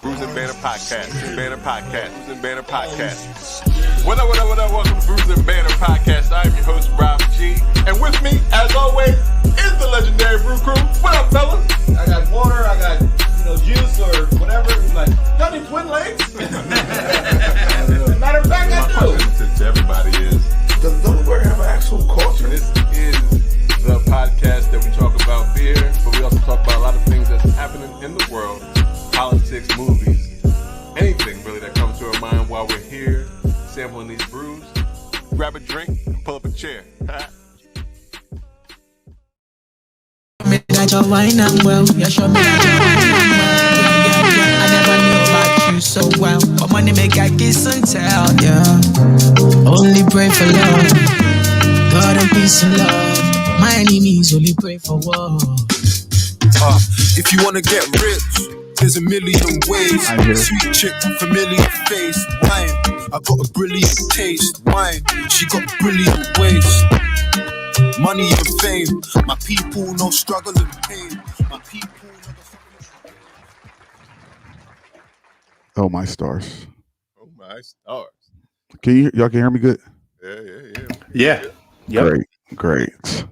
Brews and Banner Podcast. What up? Welcome to Brews and Banner Podcast. I'm your host, Rob G. And with me, as always, is the legendary Brew Crew. What up, fellas? I got water, I got juice or whatever. It's like, y'all need twin legs? Matter of fact, I do. To everybody is, does Delaware have an actual culture? This is the podcast that we talk about beer, but we also talk about a lot of things that's happening in the world. Politics, movies, anything really that comes to our mind while we're here sampling these brews. Grab a drink and pull up a chair. That your wine and well, you show me that I never knew about you so well. But money make I kiss and tell, yeah. Only pray for love, God and peace and love. My enemies only pray for war. If you wanna get rich, there's a million ways. Sweet chick, familiar face, wine. I got a brilliant taste, wine. She got brilliant waist. Money and fame, my people no struggle and pain. My people. Oh my stars! Oh my stars! Y'all can hear me good? Yeah. Great.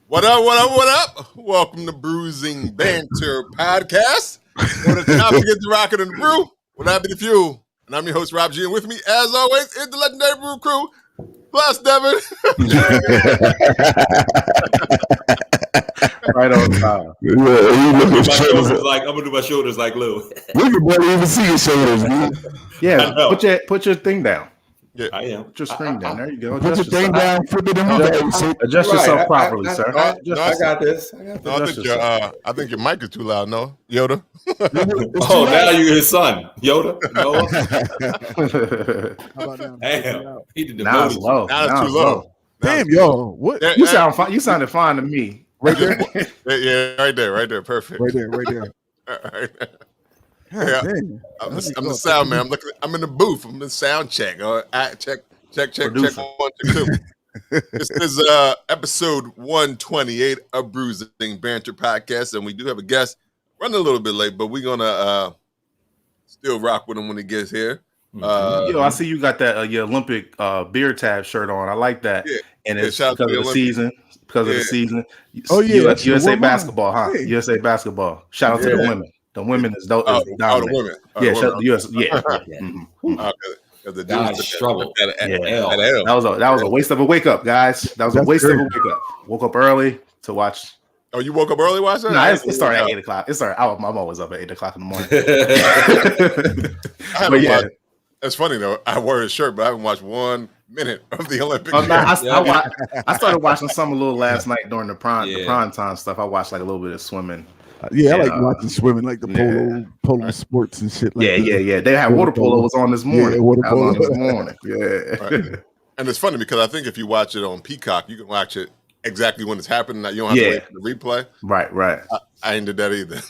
What up? Welcome to Bruising Banter Podcast. When it's time to get the rocket and the brew, when I be the fuel. And I'm your host, Rob G. And with me, as always, is the legendary Brew Crew. Plus, Devin. Right on time. I'm gonna do my shoulders like Lou. We can barely even see your shoulders, man. Yeah, put your thing down. Yeah, I am. Put your screen down. There you go. Put your thing down. Flip it in my face. Adjust yourself properly, sir. I got this. I think your mic is too loud. No, Yoda. Oh, now you're his son, Yoda. No. Damn, he did the Now it's low. Now it's too low. Damn, yo, what? You sound fine. You sounded fine to me. Right there. Yeah, right there. Perfect. Right there. Right. Yeah, I'm the sound man. I'm in the booth. I'm in sound check. Check. 1, 2, 2. This is episode 128 of Bruising Banter Podcast, and we do have a guest running a little bit late, but we're gonna still rock with him when he gets here. Yo, I see you got that your Olympic beer tab shirt on. I like that, and it's because of the season. Because of the season. Oh yeah, USA basketball, huh? Yeah. USA basketball. Shout out to the women. The women is dope. The women. The US. Yeah. The dudes struggle. That was a waste of a wake up, guys. That was a waste of a wake up. Woke up early to watch. Oh, you woke up early watching? No, it started at 8:00. It started. I'm always up at 8:00 in the morning. That's funny though. I wore his shirt, but I haven't watched 1 minute of the Olympics. I started watching some a little last night during the prime time stuff. I watched like a little bit of swimming. I like watching swimming, like the polo sports and shit. Like yeah. They had water polo was on this morning. Yeah, water polo was on this morning. Yeah. Right. And it's funny because I think if you watch it on Peacock, you can watch it exactly when it's happening. You don't have to wait for the replay. Right. I ain't did that either.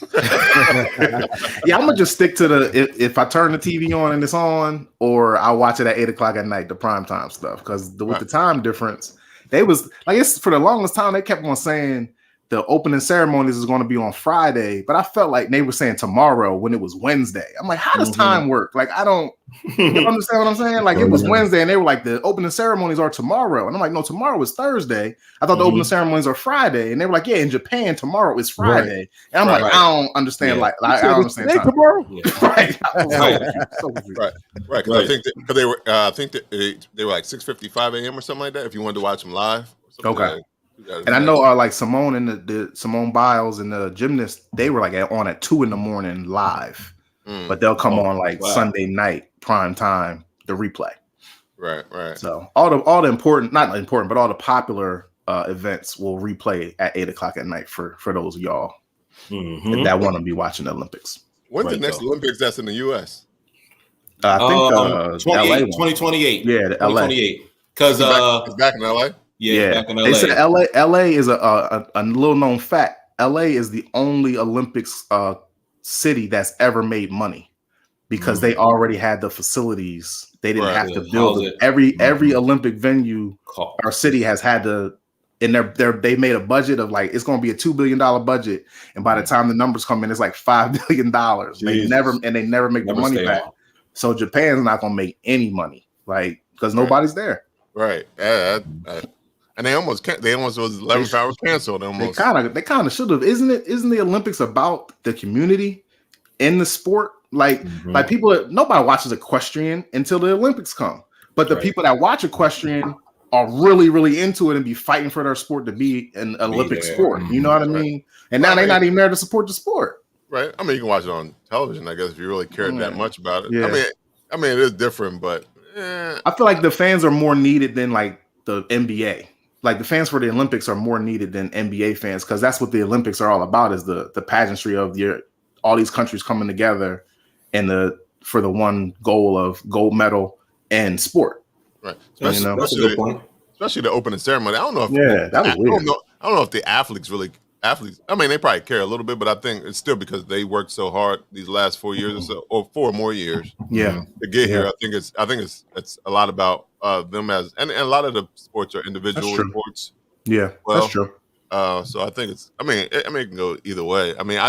I'm gonna just stick to if I turn the TV on and it's on, or I watch it at 8:00 at night, the primetime stuff. Because with the time difference, they was like it's for the longest time they kept on saying the opening ceremonies is going to be on Friday, but I felt like they were saying tomorrow when it was Wednesday. I'm like, how does time work? Like, I don't you understand what I'm saying? Like, it was Wednesday, and they were like, the opening ceremonies are tomorrow. And I'm like, no, tomorrow is Thursday. I thought the opening ceremonies are Friday. And they were like, yeah, in Japan, tomorrow is Friday. Right. And I'm like, I don't understand. Yeah. I don't understand time. Tomorrow? Yeah. Right. Right. Because I think that they were, they were like 6:55 a.m. or something like that. If you wanted to watch them live. Okay. And I know like Simone and the Simone Biles and the gymnast, they were like on at 2 a.m. live, but they'll come on like Sunday night prime time, the replay. Right. So all the important, not important, but all the popular events will replay at 8:00 at night for those of y'all that want to be watching the Olympics. When's the next Olympics that's in the U.S.? I think 2028. Yeah, the LA. Because it's back in LA. Yeah, back in LA. They said LA is a little known fact. LA is the only Olympics city that's ever made money because they already had the facilities. They didn't have to build it. Every Olympic venue or city has had to And they made a budget of like it's going to be a $2 billion budget, and by the time the numbers come in, it's like $5 billion. They never make the money back. So Japan's not going to make any money, like because nobody's there. Right. And they almost was 11th hour canceled. Almost. They kind of should have. Isn't the Olympics about the community in the sport? Like people, nobody watches equestrian until the Olympics come. But the people that watch equestrian are really, really into it and be fighting for their sport to be an Olympic sport. You know what I mean? And now they're not even there to support the sport. Right. I mean, you can watch it on television, I guess, if you really cared that much about it. Yeah. I mean, it is different, but I feel like the fans are more needed than like the NBA. Like the fans for the Olympics are more needed than NBA fans because that's what the Olympics are all about is the pageantry of all these countries coming together and for the one goal of gold medal and sport. Right. Especially the opening ceremony. I don't know if that was weird. I don't know if the athletes. I mean, they probably care a little bit, but I think it's still because they worked so hard these last 4 years or so, or 4 more years. Yeah. To get here. I think it's a lot about them and a lot of the sports are individual sports. Yeah, that's true. So I think it can go either way. I mean,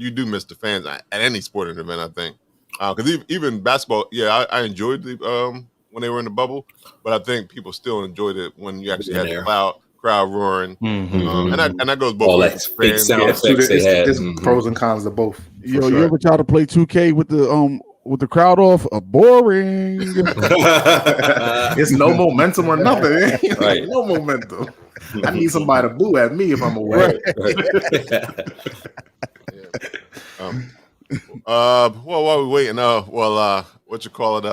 you do miss the fans at any sporting event, I think. Because even basketball, I enjoyed the when they were in the bubble, but I think people still enjoyed it when you actually had the crowd roaring, and that goes both ways. Big sound effects they had. There's pros and cons of both. You ever try to play 2K with the crowd off? Boring. It's no momentum or nothing. Right. No momentum. I need somebody to boo at me if I'm away. While we're waiting, what you call it?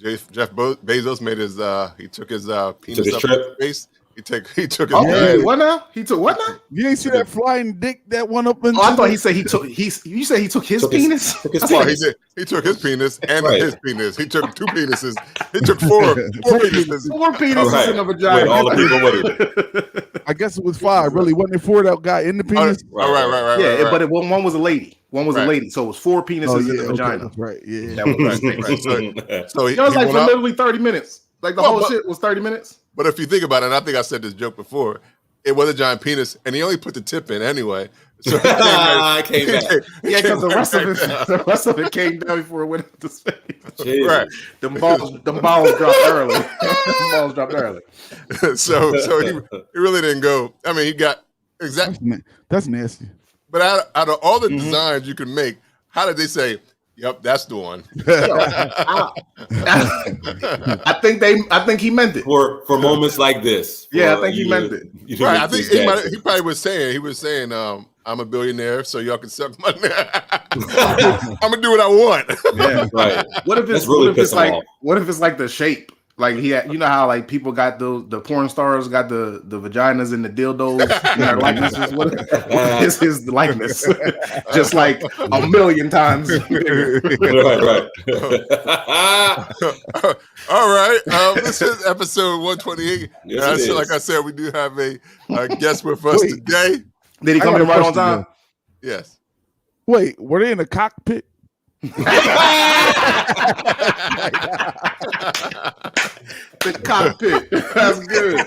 Jeff Bezos made his. He took his penis up his face. He took his. What now? He took what now? You ain't see that flying dick that went up in? I thought he said he took. You said he took his penis. He did. He took his penis and his penis. He took 2 penises. He took 4 penises. 4 penises in a vagina. With all the people with it. I guess it was 5. Really, wasn't it 4 that got in the penis? Right. Yeah, but one was a lady. One was a lady, so it was 4 penises in the vagina. Okay, right. Yeah. That was right. So it was like for literally 30 minutes. Like the whole shit was 30 minutes. But if you think about it, and I think I said this joke before, it was a giant penis, and he only put the tip in anyway. So I came back. Because the rest of it came down before it went into space. Jesus. Right. Them balls dropped early. So he really didn't go. I mean, he got exactly. That's nasty. But out of all the designs you can make, how did they say? Yep, that's the one. I think he meant it for moments like this. I think he meant it. Right, I think he probably was saying, I'm a billionaire, so y'all can suck my I'm gonna do what I want. Yeah, right. What if it's like the shape? Like he had, you know how like people got the porn stars got the vaginas and the dildos in their likenesses. What is his likeness? Just like a million times. Right. All right. This is episode 128. Yes, like I said, we do have a guest with us today. Did he come in right on time? Yes. Wait, were they in the cockpit? The cockpit. That's good.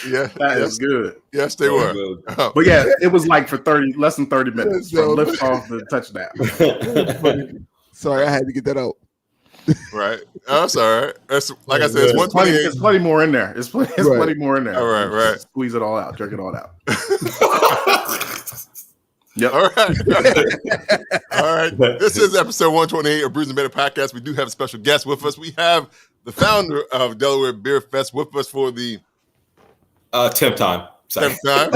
Yeah, that's good. Yes, they were. But yeah, it was like for less than 30 minutes from lift off to touchdown. Sorry, I had to get that out. Right. That's all right. That's like I said, it's 128. There's plenty more in there. It's plenty more in there. All right. Squeeze it all out. Jerk it all out. Yep. All right. This is episode 128 of Brews and Better Podcast. We do have a special guest with us. We have the founder of Delaware Beer Fest with us for the 10th time. 10th time.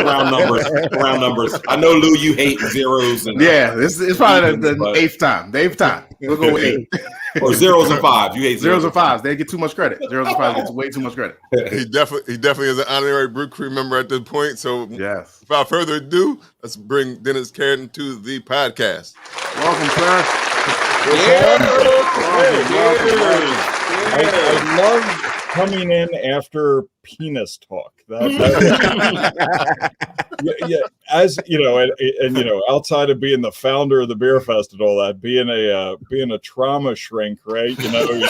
Round numbers. I know, Lou, you hate zeros. And, this is probably the 8th time. The 8th time. We'll go with 8. Or zeros and 5s. You hate zeros and 5s. They get too much credit. Zeros and 5s get way too much credit. He definitely is an honorary Brew Crew member at this point. So without further ado, let's bring Dennis Carradin to the podcast. Welcome, sir. I love coming in after penis talk. As you know, and you know, outside of being the founder of the Beer Fest and all that, being a trauma shrink, right? You know,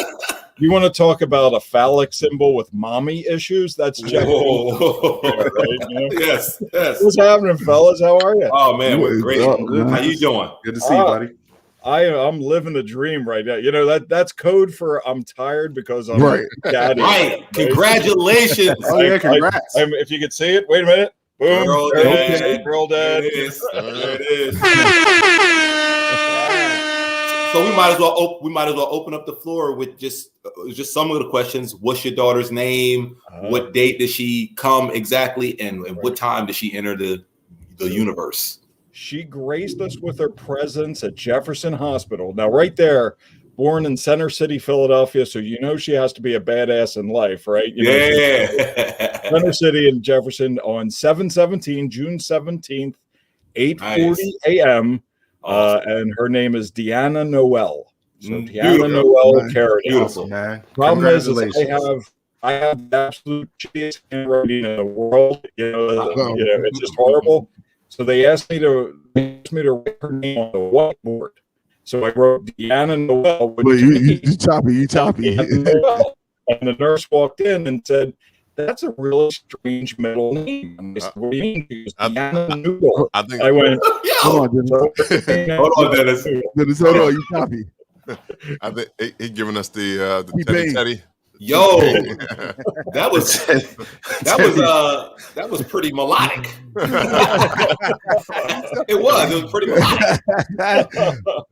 You want to talk about a phallic symbol with mommy issues? That's Jeff. Right? Yes. What's happening, fellas? How are you? Oh man, we're great. How you doing? Good to see you, buddy. I'm living a dream right now. You know that's code for I'm tired because I'm daddy. Right. Congratulations. Oh yeah, congrats. If you could see it, wait a minute. Boom. Girl Dad. There it is. So we might as well open up the floor with just some of the questions. What's your daughter's name? What date did she come exactly? And what time did she enter the universe? She graced us with her presence at Jefferson Hospital. Now, right there, born in Center City, Philadelphia, so you know she has to be a badass in life, right? Center City and Jefferson on June 17th, 8:40 a.m. And her name is Deanna Noel. So Deanna Noel Carradin. Beautiful, man. Problem is I have the absolute shittiest handwriting in the world. It's just horrible. So they asked me to write her name on the whiteboard. So I wrote Deanna Noel. You choppy. Noel. And the nurse walked in and said, "That's a really strange middle name." I said, "What do you mean?" She goes, Deanna Noodle. I went, hold on, Dennis. Dennis, hold on, you choppy. I think he giving us the Teddy. Yo, that was pretty melodic. It was pretty melodic.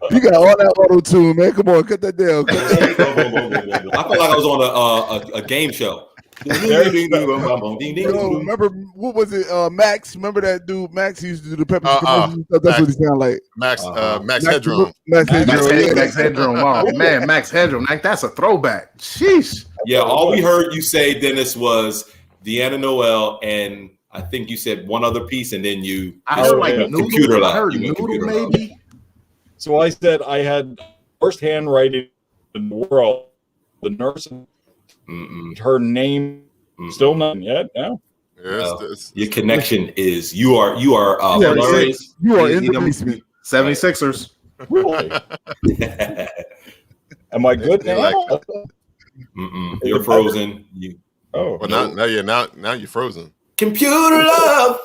You got all that auto tune, man. Come on, cut that down. I felt like I was on a game show. Remember what was it? Max. Remember that dude? Max used to do the Pepsi commercials. That's what he sounded like. Max Headroom. Max Headroom. Oh man, Max Headroom. Like, that's a throwback. Sheesh. Yeah, all we heard you say, Dennis, was Deanna Noel, and I think you said one other piece, and then I heard like computer I heard noodle maybe. So I said I had worst handwriting in the world. The nurse. Her name still none yet. No. Yes, your connection is you are hilarious. You are in the basement. 76ers. Am I good now? You're frozen. Now you're frozen. Computer love.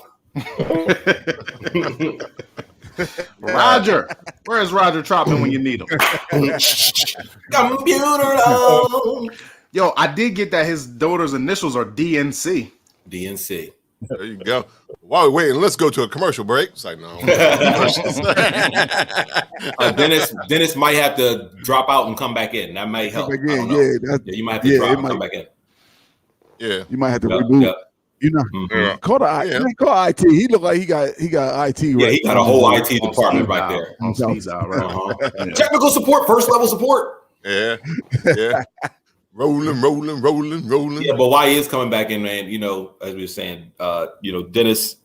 Roger, where is Roger Troutman when you need him? Computer love. Yo, I did get that his daughter's initials are DNC. DNC. There you go. While we're waiting, let's go to a commercial break. It's like, no. Dennis might have to drop out and come back in. That might help. You might have to drop and come back in. Yeah, you might have to reboot. Yeah. You know, call IT. He looked like he got IT. Right? Yeah, he got a whole IT department right there. He's out, right? Technical support, first level support. Yeah. Rolling. Yeah, but why he is coming back in, man, as we were saying, Dennis,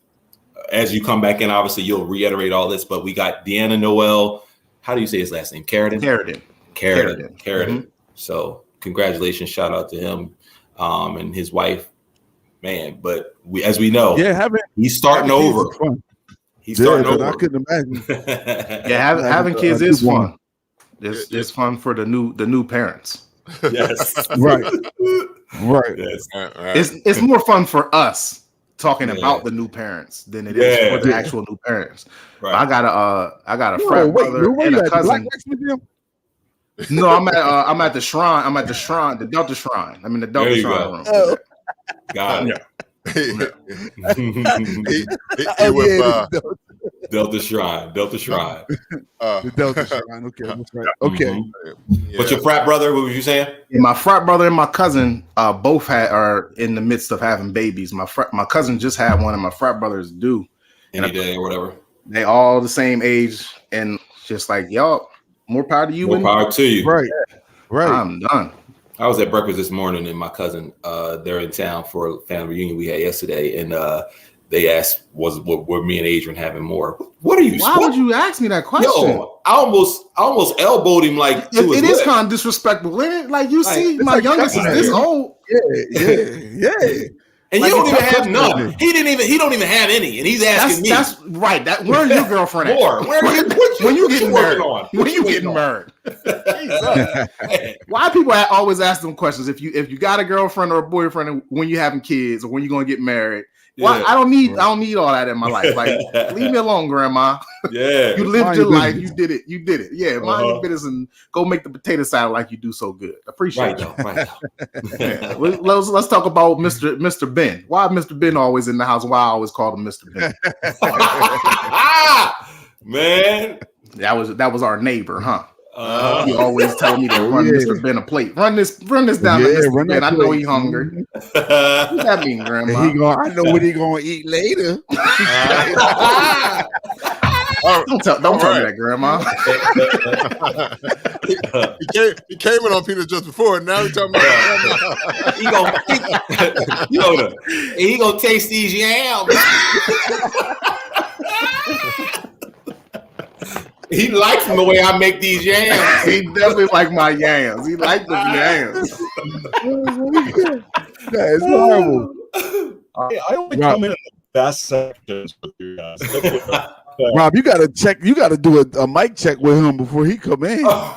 as you come back in, obviously you'll reiterate all this, but we got Deanna Noel. How do you say his last name? Carradin. Mm-hmm. So congratulations. Shout out to him and his wife, man. But we know, he's starting over. He's starting over. I couldn't imagine. Having kids is fun. It's fun for the new parents. Yes. Right. Yes. It's more fun for us talking about the new parents than it is for the actual new parents. Right. I got a frat brother and a cousin. No, I'm at the shrine. I'm at the shrine, the Delta Shrine. I'm in the Delta Shrine room. Oh. Got it. Delta Shrine. The Delta Shrine. Okay, that's right. Okay. Mm-hmm. But your frat brother, what was you saying? Yeah, my frat brother and my cousin both are in the midst of having babies. My cousin just had one, and my frat brother's due any day or whatever. They all the same age, and just like y'all, more power to you. More power to you. Right. I'm done. I was at breakfast this morning, and my cousin, they're in town for a family reunion we had yesterday, and they asked, were me and Adrian having more? What are you? Why would you ask me that question? Yo, I almost elbowed him like. It is kind of disrespectful, isn't it? Like, you see, my youngest is this old. Yeah. And you don't even have none. He don't even have any, and he's asking me. That's right. Where's your girlfriend at? Where are you? When you getting married? On? When you getting married? Why people always ask them questions? If you got a girlfriend or a boyfriend, when you having kids or when you gonna get married? Why? I don't need all that in my life. Like, leave me alone, Grandma. Yeah, you lived your life. You did it. Yeah, mind your business and go make the potato salad like you do so good. Appreciate it. Right. Yeah. Let's talk about Mr. Ben. Why Mr. Ben always in the house? Why I always call him Mr. Ben? Man, that was our neighbor, huh? You always tell me to run Mr. Ben a plate. Run this down to Mr. Ben. I know he's hungry. What that mean, Grandma? I know what he gonna eat later. Don't tell me that, Grandma. he came in on Peter just before, and now he's talking about he gonna taste these yams. He likes the way I make these yams. He definitely like my yams. He like the yams. That is horrible. I only come in the best sections with you guys. Rob, you gotta check. You gotta do a mic check with him before he come in. Whoa,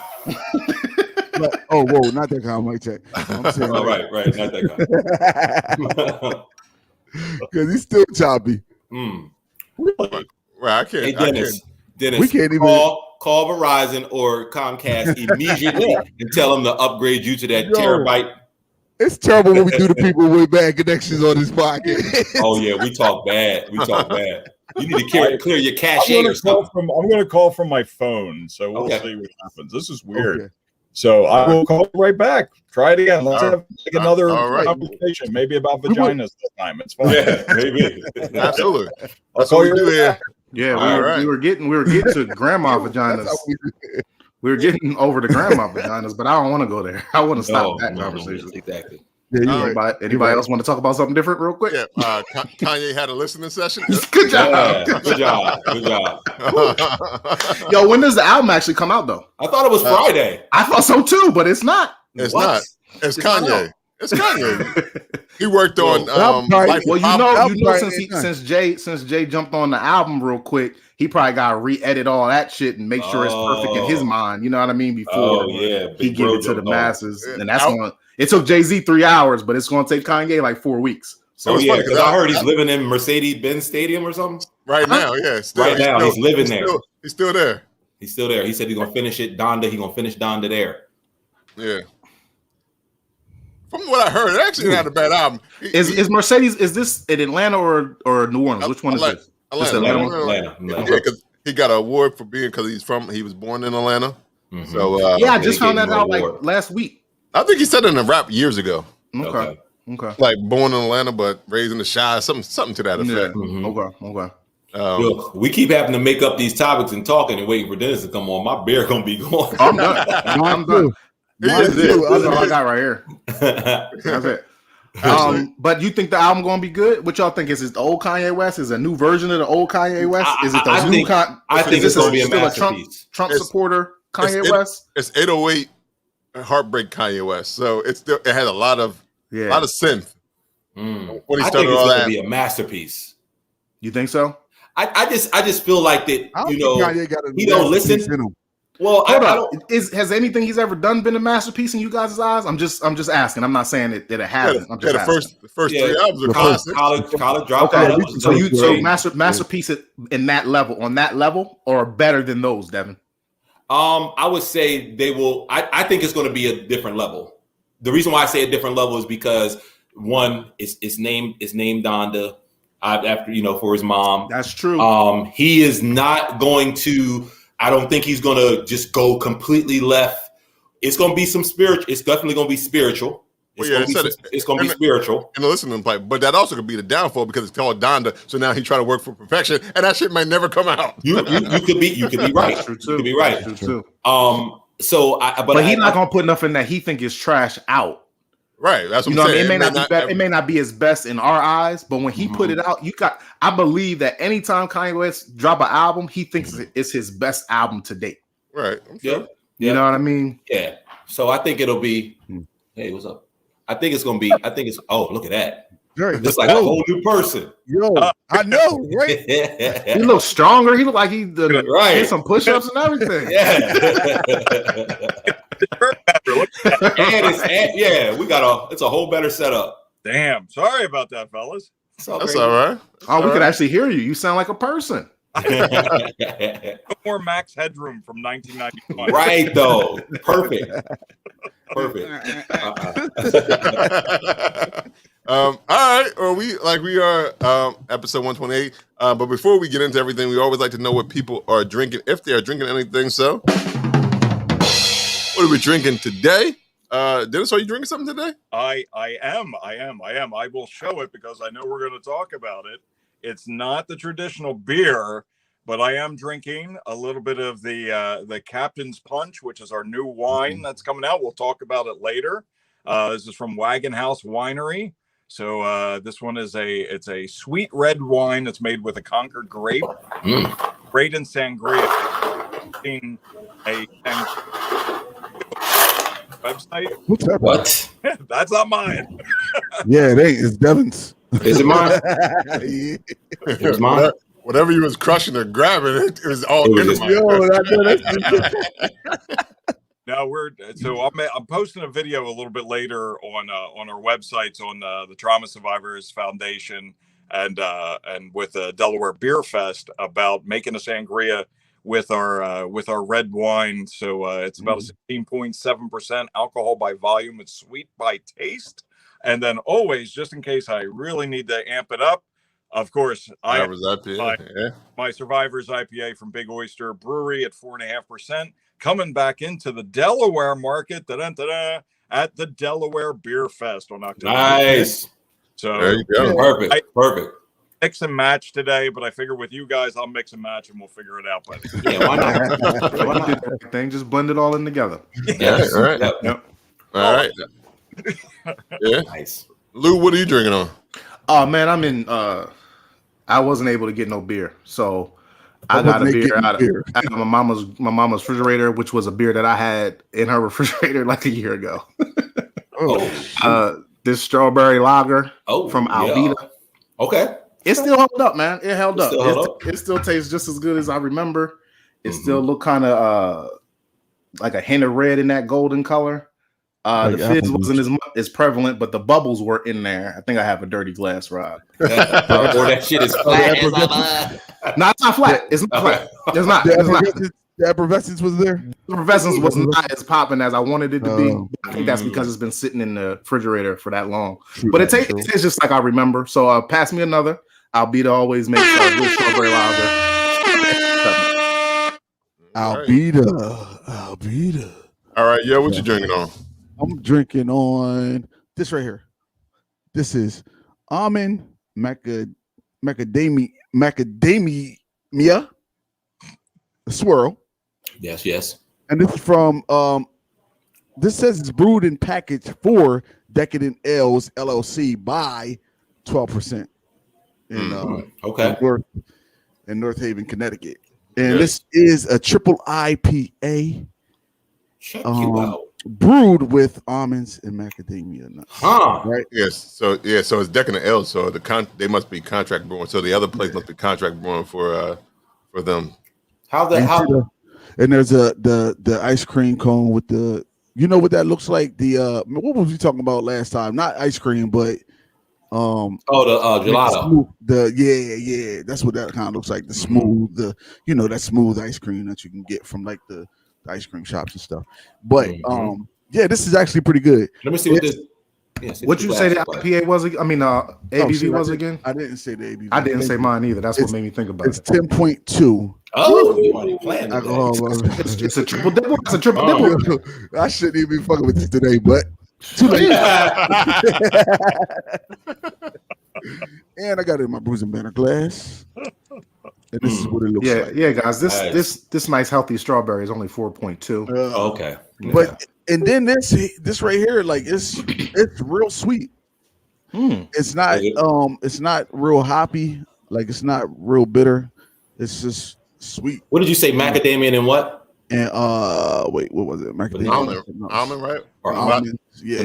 not that kind of mic check. I'm saying, right, not that kind. Because he's still choppy. Right, I can't. Hey, Dennis, we can't even call Verizon or Comcast immediately and tell them to upgrade you to that terabyte. It's terrible when we do the people with bad connections on this podcast. Oh yeah, we talk bad. You need to clear your cache or something. I'm going to call from my phone, so we'll see what happens. This is weird. Okay. So I will call right back. Try it again. Let's have another conversation, maybe about vaginas this time. It's fine. Yeah, maybe. Absolutely. That's all you do here. Yeah, we were getting to grandma vaginas. We were getting over to grandma vaginas, but I don't want to go there. I want to stop that conversation. Exactly. Yeah, anybody else want to talk about something different real quick? Yeah, Kanye had a listening session. Good job. Yeah, good job. Yo, when does the album actually come out, though? I thought it was Friday. I thought so too, but it's not. It's not. It's Kanye. It's Kanye. He worked on Life well, you know, since Jay jumped on the album real quick, he probably got to re-edit all that shit and make sure it's perfect in his mind. You know what I mean? Before he give it to the masses, and that's going. It took Jay-Z 3 hours, but it's going to take Kanye like 4 weeks. So because I heard he's living in Mercedes-Benz Stadium or something right now. Yeah, he's living there. He's still there. He's still there. He said he's going to finish it. Donda. He's going to finish Donda there. Yeah. From what I heard, it actually had a bad album. Is Mercedes? Is this in Atlanta or New Orleans? Which one is this? Atlanta. Yeah, because he got an award for because he was born in Atlanta. Mm-hmm. So I just found that out like last week. I think he said it in a rap years ago. Okay. Like born in Atlanta but raised in the Chi, something to that effect. Yeah. Mm-hmm. Okay. Look, we keep having to make up these topics and talking and waiting for Dennis to come on. My beer gonna be going. I'm done. That's all I got right here. That's it. But you think the album gonna be good? What y'all think? Is it the old Kanye West? Is it a new version of the old Kanye West? Is it the new Kanye? I think it's gonna be a masterpiece. Trump supporter Kanye West. It's 808 heartbreak Kanye West. So it has a lot of synth. When he started all that, gonna be a masterpiece. You think so? I just feel like that. He don't listen. Well, I don't. Has anything he's ever done been a masterpiece in you guys' eyes? I'm just asking. I'm not saying that it hasn't. I'm just asking. The first 3 albums are classics. College dropout. Okay, so masterpiece in that level, on that level, or better than those, Devin? I would say they will. I think it's going to be a different level. The reason why I say a different level is because one, it's named Donda after for his mom. That's true. He is not going to. I don't think he's going to just go completely left. It's going to be some spiritual. It's definitely going to be spiritual. It's going to be spiritual. And the listening play, but that also could be the downfall because it's called Donda. So now he's trying to work for perfection, and that shit might never come out. You could be right. That's true too. You could be right. That's true too. But he's not going to put nothing that he think is trash out. Right. That's what I'm saying. It may not be his best in our eyes, but when he put it out, I believe that anytime Kanye West drop an album, he thinks it's his best album to date. Right. Sure. You know what I mean? Yeah. So I think it'll be. Hey, what's up? I think it's gonna be. Oh, look at that. Just like a whole new person. Yo, I know, right? He looks stronger. He looked like he did some push-ups and everything. Yeah. It's a whole better setup. Damn. Sorry about that, fellas. That's all right. We could actually hear you. You sound like a person. No more Max Headroom from 1991. Right, though. Perfect. All right. Or we are episode 128. But before we get into everything, we always like to know what people are drinking, if they are drinking anything. So, what are we drinking today? Dennis, are you drinking something today? I am. I will show it because I know we're going to talk about it. It's not the traditional beer, but I am drinking a little bit of the Captain's Punch, which is our new wine that's coming out. We'll talk about it later. This is from Wagon House Winery. So this one is it's a sweet red wine that's made with a Concord grape, great in sangria. A website. What's that? What? That's not mine. Yeah, it ain't. It's Devin's. Is it mine? Yeah. It was mine. Whatever you was crushing or grabbing, it was all It was No, I'm posting a video a little bit later on our websites on the Trauma Survivors Foundation and with the Delaware Beer Fest about making a sangria with our red wine. So it's about a 16.7% alcohol by volume. It's sweet by taste, and then always, just in case I really need to amp it up, of course, my Survivors IPA from Big Oyster Brewery at 4.5%. Coming back into the Delaware market at the Delaware Beer Fest on October. Nice. So there you go. Perfect. Mix and match today, but I figure with you guys, I'll mix and match and we'll figure it out. But yeah, why not? Why not? Thing just blend it all in together. Yes. All right. Yep. All right. Yeah. Nice. Lou, what are you drinking on? Oh man, I'm in. I wasn't able to get no beer, so I got a beer out of my mama's refrigerator, which was a beer that I had in her refrigerator like a year ago. This strawberry lager from Alvita. Yeah. Okay. It still held up, man. It held up. It still tastes just as good as I remember. It still looked kind of like a hint of red in that golden color. The fizz wasn't as prevalent, but the bubbles were in there. I think I have a dirty glass, Rob. Or that shit is flat. No, it's not flat. It's not flat. It's not. The effervescence was there. The effervescence was not as popping as I wanted it to be. I think that's because it's been sitting in the refrigerator for that long. But it tastes just like I remember. So pass me another. Alvita always makes good strawberry lager. Alvita. All right, what you drinking on? I'm drinking on this right here. This is almond macadamia swirl. Yes. And this is from this says it's brewed and packaged for Decadent Ales LLC by 12% in North Haven, Connecticut. And this is a triple IPA. Check you out. Brewed with almonds and macadamia nuts. Right? Yes. So it's Decadent Ale. So they must be contract brewing. So the other place must be contract brewing for them. And there's the ice cream cone with the, you know what that looks like? The what was we talking about last time? Not ice cream, but the gelato. That's what that kind of looks like. The smooth, that smooth ice cream that you can get from like the ice cream shops and stuff. But this is actually pretty good. Let me see what this. What you say the IPA was? ABV was again? I didn't say the ABV. I didn't say mine either. That's what made me think about it. It's 10.2. Oh, you already playing alcohol. It's a triple dipple. It's a triple dipple. I shouldn't even be fucking with this today, but too late. And I got it in my Brews and Banner glass. And this is what it looks like. Yeah, guys. This nice healthy strawberry is only 4.2. Okay. But and then this right here, like it's real sweet. It's not real hoppy. Like it's not real bitter. It's just sweet. What did you say? Macadamia and what? and wait, what was it? Macadamia. Almond, right? Or almonds. Yeah,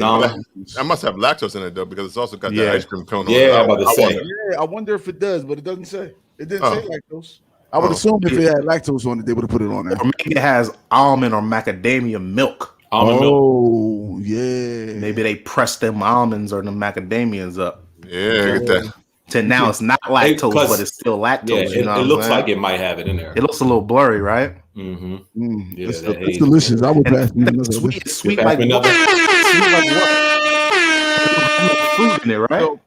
I must have lactose in it though, because it's also got Yeah. that ice cream cone. Yeah, I'm on it. about to say. I wonder if it does, but it doesn't say. It didn't Oh. say lactose. I would assume if it had lactose on it, they would have put it on there. Or maybe it has almond or macadamia milk. Almond milk. Oh, yeah. Maybe they press them almonds or the macadamias up. Yeah, get that. To now it's not lactose, but it's still lactose. Yeah, you know it looks saying? like it might have it in there. It looks a little blurry, right? Mm-hmm. Yeah, It's that haze. delicious. I would pass me And another. sweet Pass like me what? another. Sweet like what? Fruit in it, right?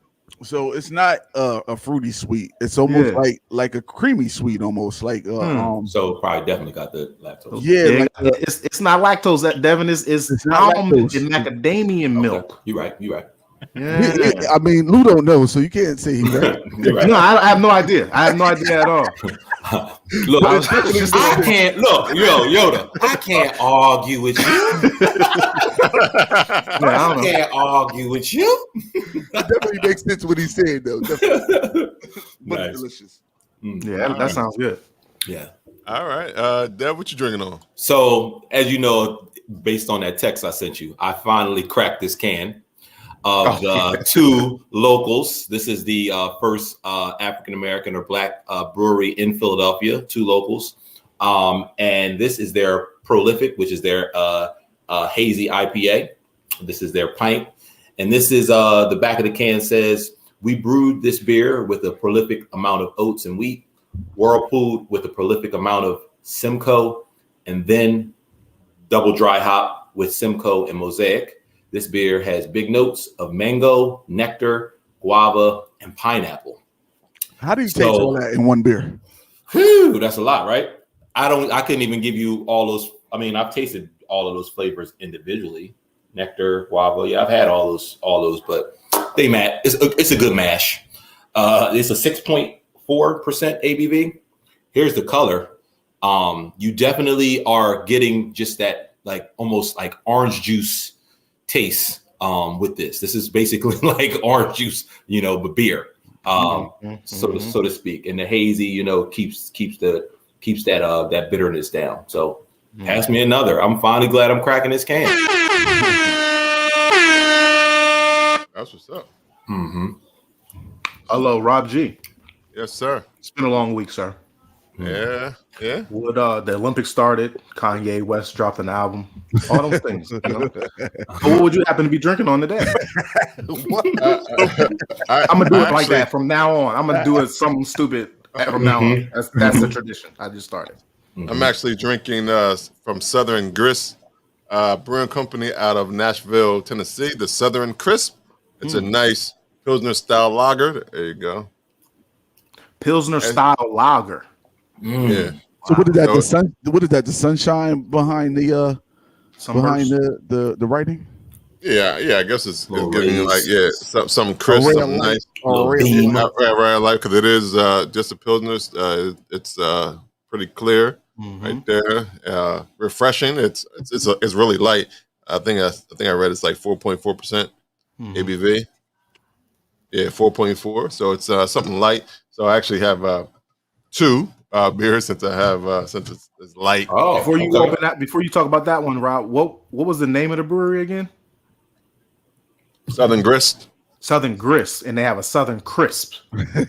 So it's not a fruity sweet. It's almost like a creamy sweet, almost like So probably definitely got the lactose. yeah. Like, it's not lactose. That Devin is not almond lactose. and macadamia milk. You're right. Yeah. I mean, Lou don't know, so you can't say he's right. You're right. No, I have no idea. I have no idea at all. Look, I can't look, Yoda. I can't argue with you. I can't argue with you. That definitely makes sense what he's saying, though. Definitely. But Nice. it's delicious. Yeah, that sounds good. Yeah. All right, Dev, what you drinking on? So, as you know, based on that text I sent you, I finally cracked this can of two locals. This is the first African American or Black brewery in Philadelphia. Two locals, and this is their Prolific, which is their hazy IPA. This is their pint, and this is the back of the can says, "We brewed this beer with a prolific amount of oats and wheat, whirlpooled with a prolific amount of Simcoe, and then double dry hop with Simcoe and Mosaic. This beer has big notes of mango, nectar, guava, and pineapple." How do you taste all that in one beer? Whew, that's a lot, right? I couldn't even give you all those. I mean, I've tasted all of those flavors individually. Nectar, guava. Yeah, I've had all those, but they match. It's a good mash. It's a 6.4% ABV. Here's the color. You definitely are getting just that, like almost like orange juice taste with this. This is basically like orange juice, but beer, so to speak. And the hazy, keeps that bitterness down. So pass me another. I'm finally glad I'm cracking this can. That's what's up. Mm-hmm. Hello, Rob G. Yes, sir. It's been a long week, sir. Yeah. Would the Olympics started? Kanye West dropped an album. All those things. But what would you happen to be drinking on today? I'm gonna do it like that from now on. I'm gonna do it something stupid from now on. That's the tradition. I just started. I'm actually drinking from Southern Grist Brewing Company out of Nashville, Tennessee. The Southern Crisp. It's a nice Pilsner style lager. There you go. Pilsner style lager. Yeah. So what is that? What is that? The sunshine behind the the writing? Yeah. I guess it's giving you like some crisp, something nice. Right, like because it is just a Pilsner. It's pretty clear right there. Refreshing. It's really light. I think I read it's like 4.4% ABV. Yeah, 4.4. So it's something light. So I actually have two beers since I have since it's light. Oh, before you open that, before you talk about that one, Rob, what was the name of the brewery again? Southern Grist. Southern Grist, and they have a Southern Crisp.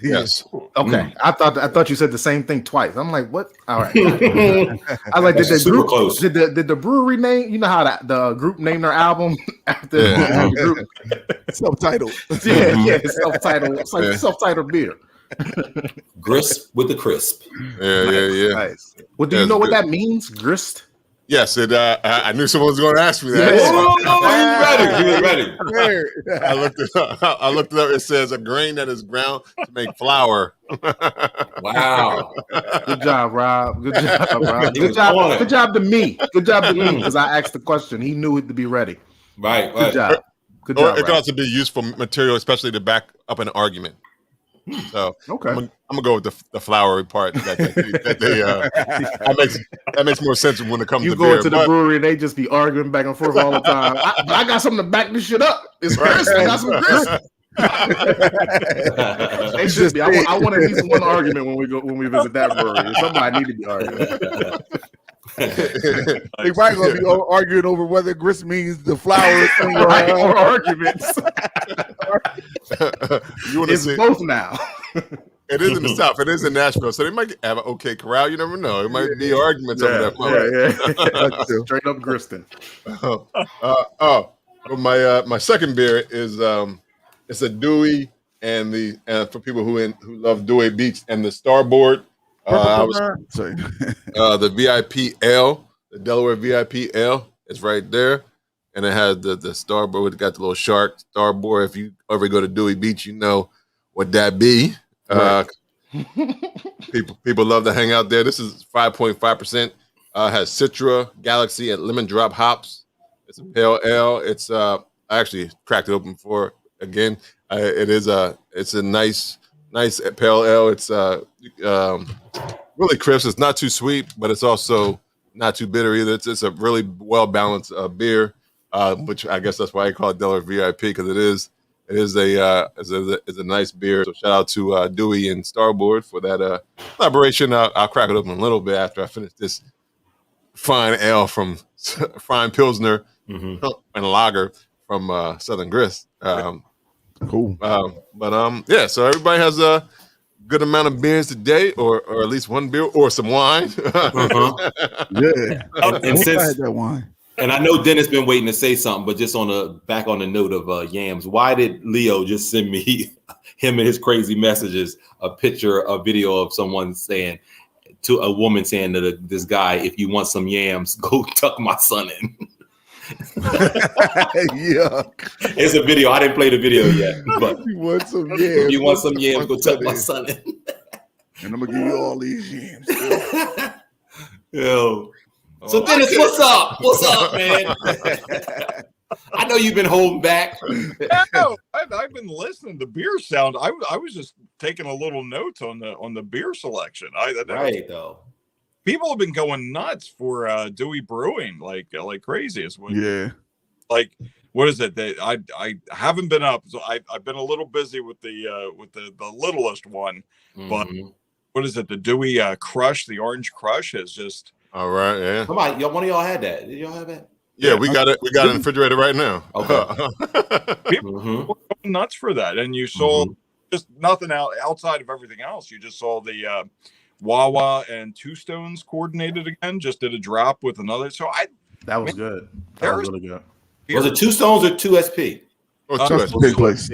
Yes. Okay. I thought you said the same thing twice. I'm like, what? All right. I was like, did the brewery name? You know how the group named their album after the group self-titled. It's self-titled. It's like self-titled beer. Grist with the crisp. Yeah. Nice. Well, do you know what that means? Grist? Yes, I knew someone was going to ask me that. He was ready. I looked it up. It says a grain that is ground to make flour. Wow. Good job, Rob. Good job, Rob. Good job to me. Good job to me because I asked the question. He knew it to be ready. Right. Good job. Good or job. It can also be useful material, especially to back up an argument. So okay, I'm gonna go with the flowery part. That makes more sense when it comes to beer. You go into the brewery and they just be arguing back and forth all the time. I got something to back this shit up. It's crisp. I got some crisp. They should be. I want at least one argument when we visit that brewery. Somebody need to be arguing. They probably gonna be arguing over whether grist means the flour thing or arguments. You want to It's see both now. It is in the South. It is in Nashville, so they might have an okay corral. You never know. It might be arguments over that. Yeah. Straight up gristing. But my second beer is it's a Dewey and for people who love Dewey Beach and the Starboard. The VIP Ale, the Delaware VIP Ale. It's right there, and it has the Starboard. It got the little shark Starboard. If you ever go to Dewey Beach, you know what that be. Right. People love to hang out there. This is 5.5%. Has Citra, Galaxy, and Lemon Drop hops. It's a pale ale. It's I actually cracked it open for again. It's a nice pale ale. It's really crisp. It's not too sweet, but it's also not too bitter either. It's a really well balanced beer, which I guess that's why I call it Delaware VIP, because it is a nice beer. So shout out to Dewey and Starboard for that collaboration. I'll crack it open a little bit after I finish this fine ale from fine Pilsner and lager from Southern Grist. Cool. Yeah. So everybody has a good amount of beers today, or at least one beer or some wine. Yeah. And since I had that wine. And I know Dennis been waiting to say something, but just on the note of yams, why did Leo just send me him and his crazy messages a video of someone saying to a woman saying to this guy, "If you want some yams, go tuck my son in." Yuck. It's a video. I didn't play the video yet, but If you want some yams, if you want some yams, go tuck my son in. And I'm gonna give you all these yams. Yo. So Dennis, what's up? What's up, man? I know you've been holding back. No, I've been listening to beer sound. I was just taking a little notes on the beer selection. Right though. People have been going nuts for Dewey Brewing like crazy. Like what is it? I haven't been up, so I've been a little busy with the littlest one, but what is it? The Dewey Crush, the Orange Crush is just. All right, yeah. One of y'all had that. Did y'all have that? Yeah, we got it. We got it in the refrigerator right now. Okay. People were going nuts for that, and you saw just nothing outside of everything else. You just saw the Wawa and Two Stones coordinated again. Just did a drop with another. So that was good. That was really good. Was it Two Stones or 2SP? Big place.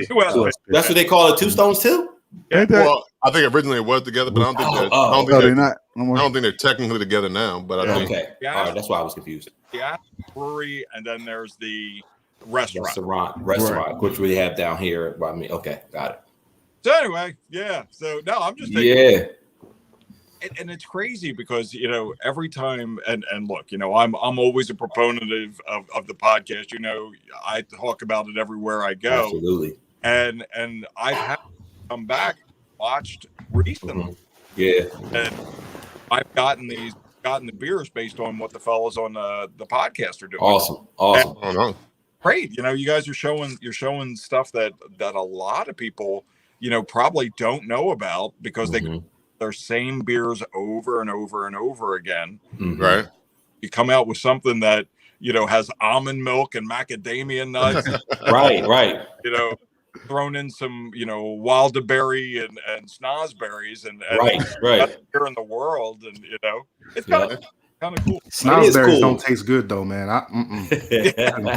That's what they call it. Two Stones too. Well, I think originally it was together, but I don't think they're not. I don't think they're technically together now. But I think okay. All right, that's why I was confused. Yeah, brewery, and then there's the restaurant, right. Which we have down here by me. Okay, got it. So anyway, yeah. So no, I'm just thinking, and it's crazy because every time and look, I'm always a proponent of the podcast. I talk about it everywhere I go. Absolutely. And I've had to come back, watched recently. Yeah. And I've gotten the beers based on what the fellas on the podcast are doing. Awesome. And great. You guys are showing stuff that a lot of people, probably don't know about because they get their same beers over and over and over again. Right. You come out with something that, has almond milk and macadamia nuts. Right. Thrown in some, wilderberry and snozberries and right here in the world, and it's kind of cool. Snozberries don't taste good though, man. I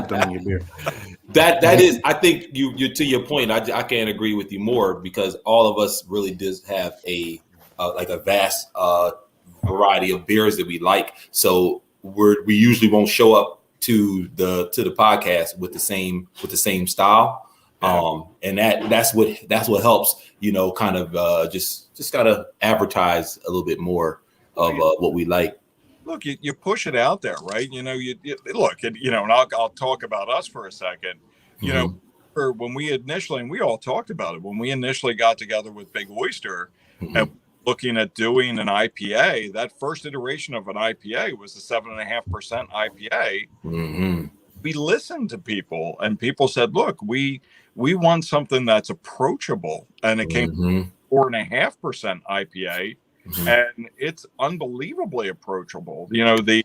put them in your beer. That is, I think you to your point. I can't agree with you more because all of us really does have a vast variety of beers that we like. So we usually won't show up to the podcast with the same style. And that's what helps, kind of just gotta advertise a little bit more of what we like. Look, you push it out there, right? You look, and I'll talk about us for a second. For when we initially, and we all talked about it, when we initially got together with Big Oyster and looking at doing an IPA, that first iteration of an IPA was the 7.5% IPA. We listened to people, and people said, look, we want something that's approachable, and it came 4.5% IPA. and it's unbelievably approachable. You know, the